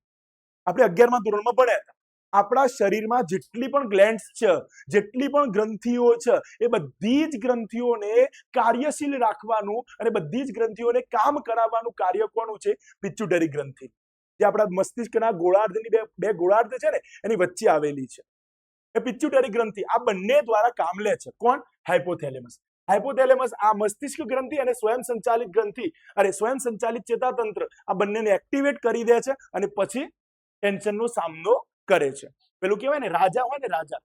S1: આપણે 11મા ધોરણમાં ભણ્યા હતા. આપણા શરીરમાં જેટલી પણ ગ્લેન્ડ્સ છે, જેટલી પણ ગ્રંથિઓ છે, એ બધી જ ગ્રંથિઓને કાર્યશીલ રાખવાનું અને બધી જ ગ્રંથિઓને કામ કરાવવાનું કાર્ય કોનું છે? પિચ્યુટરી ગ્રંથિ. જે આપણા મસ્તિષ્કના ગોળાર્ધની બે ગોળાર્ધ છે ને એની વચ્ચે આવેલી છે. એ પિચ્યુટરી ગ્રંથિ આ બંને દ્વારા કામ લે છે. કોણ? હાઇપોથેલેમસ. હાઇપોથેલેમસ આ મસ્તિષ્ક ગ્રંથિ અને સ્વયં સંચાલિત ગ્રંથિ અરે સ્વયં સંચાલિત ચેતાતંત્ર આ બંનેને એક્ટિવેટ કરી દે છે અને પછી ટેન્શનનો સામનો કરે છે. પેલું કહેવાય ને, રાજા હોય ને, રાજા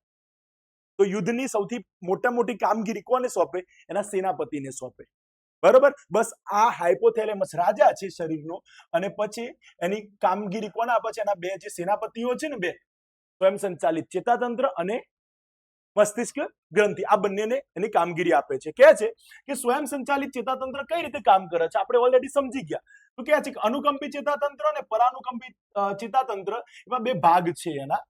S1: તો યુદ્ધની સૌથી મોટી કામગીરી કોને સોંપે? એના સેનાપતિને સોંપે. બરોબર? બસ આ હાઇપોથેલેમસ રાજા છે શરીરનો, અને પછી એની કામગીરી કોને આપે છે? એના બે જે સેનાપતિઓ છે ને, બે સ્વયં સંચાલિત ચેતાતંત્ર અને મસ્તિષ્ક ગ્રંથિ આ બંનેને એની કામગીરી આપે છે. કહે છે કે સ્વયં સંચાલિત ચેતાતંત્ર કઈ રીતે કામ કરે છે આપણે ઓલરેડી સમજી ગયા. તો કહે છે કે અનુકંપી ચેતાતંત્ર અને પરાનુકંપી ચેતાતંત્ર એવા બે ભાગ છે એના.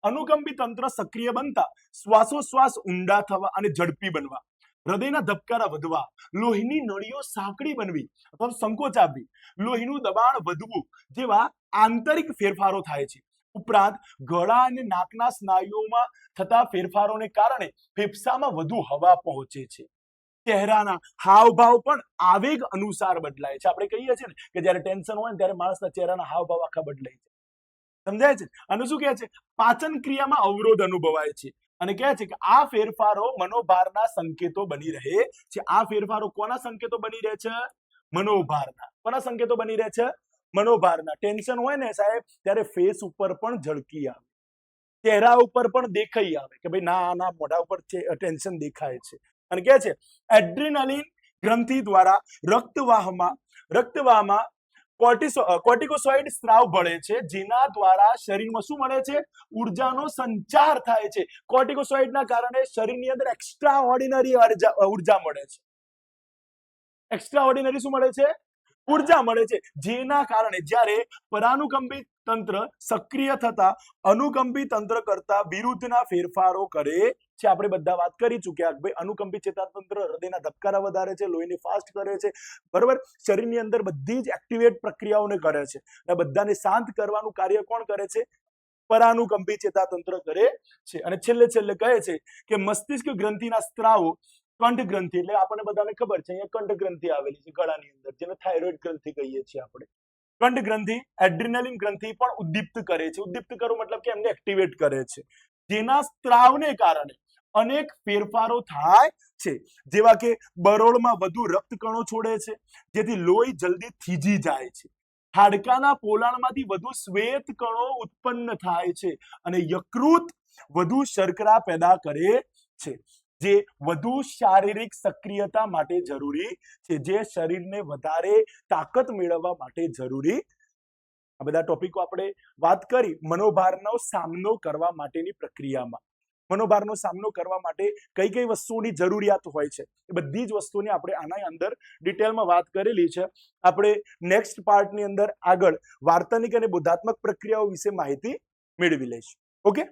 S1: અનુકંપી તંત્ર સક્રિય બનતા શ્વાસોશ્વાસ ઊંડા થવા અને ઝડપી બનવા, હૃદયના ધબકારા વધવા, લોહીની નળીઓ સાંકડી બનવી અથવા સંકોચાવવી, લોહીનું દબાણ વધવું જેવા આંતરિક ફેરફારો થાય છે. ઉપરાંત ગળા અને નાકના સ્નાયુઓમાં થતા ફેરફારોને કારણે ફેફસામાં વધુ હવા પહોંચે છે. ચહેરાના હાવભાવ પણ આવેગ અનુસાર બદલાય છે. આપણે કહીએ છીએ ને કે જ્યારે ટેન્શન હોય ને ત્યારે માણસના ચહેરાના હાવભાવ આખા બદલાય છે. સમજાય છે? અને શું કહે છે? પાચન ક્રિયામાં અવરોધ અનુભવાય છે. અને કહે છે કે આ ફેરફારો મનોભારના સંકેતો બની રહે છે. આ ફેરફારો કોના સંકેતો બની રહે છે? મનોભારના. કોના સંકેતો બની રહે છે? મનોભારના. ટેન્શન હોય ને સાહેબ ત્યારે ફેસ ઉપર પણ ઝળકી આવે, ચહેરા ઉપર પણ દેખાઈ આવે કે ભાઈ ના મોઢા ઉપર ટેન્શન દેખાય છે. અને કહે છે એડ્રીનાલિન ગ્રંથિ દ્વારા રક્તવાહમાં કોર્ટિકોસ્ટેરોઇડ સ્ત્રાવ ભળે છે, જેના દ્વારા શરીરમાં શું મળે છે? ઉર્જાનો સંચાર થાય છે. કોર્ટિકોસ્ટેરોઇડના કારણે શરીરની અંદર એક્સ્ટ્રા ઓર્ડિનરી ઉર્જા મળે છે. એક્સ્ટ્રા ઓર્ડિનરી શું મળે છે? ઉર્જા મળે છે, જેના કારણે જ્યારે પરાનુકંબી તંત્ર સક્રિય થતા અનુકંબી તંત્ર કરતા વિરુદ્ધના ફેરફારો કરે છે. આપણે બધા વાત કરી ચૂક્યા કે ભાઈ અનુકંબી ચેતાતંત્ર હૃદયના ધબકારા વધારે છે, લોહીને ફાસ્ટ કરે છે, બરોબર. શરીરની અંદર બધી જ એક્ટિવેટ પ્રક્રિયાઓને કરે છે અને બધાને શાંત કરવાનું કાર્ય કોણ કરે છે? પરાનુકંબી ચેતાતંત્ર કરે છે. અને છેલ્લે કહે છે કે મસ્તિષ્ક ગ્રંથિના સ્ત્રાવો કંઠ ગ્રંથિ, એટલે આપણને બધાને ખબર છે અહીંયા કંઠ ગ્રંથિ આવેલી છે ગળાની અંદર, જેને થાઇરોઇડ ગ્રંથિ કહીએ છીએ આપણે. કંઠ ગ્રંથિ એડ્રિનાલિન ગ્રંથિ પણ ઉદ્દીપ્ત કરે છે. ઉદ્દીપ્ત કરો મતલબ કે એમને એક્ટિવેટ કરે છે, જેના સ્ત્રાવને કારણે અનેક ફેરફારો થાય છે, જેવા કે બરોળમાં વધુ રક્તકણો છોડે છે, જેથી લોહી જલ્દી થીજી જાય છે. હાડકાના પોલાણમાંથી વધુ શ્વેત કણો ઉત્પન્ન થાય છે અને યકૃત વધુ શર્કરા પેદા કરે છે, જે વધુ શારીરિક સક્રિયતા માટે જરૂરી છે, જે શરીરને વધારે તાકાત મેળવવા માટે જરૂરી. આ બધા ટોપિકો આપણે વાત કરી મનોભારનો સામનો કરવા માટેની પ્રક્રિયામાં. મનોભારનો સામનો કરવા માટે કઈ કઈ વસ્તુઓની જરૂરિયાત હોય છે એ બધી જ વસ્તુની આપણે આના અંદર ડિટેલમાં વાત કરેલી છે. આપણે નેક્સ્ટ પાર્ટની અંદર આગળ વાર્તનિક અને બોધાત્મક પ્રક્રિયાઓ વિશે માહિતી મેળવી લઈશું. ઓકે.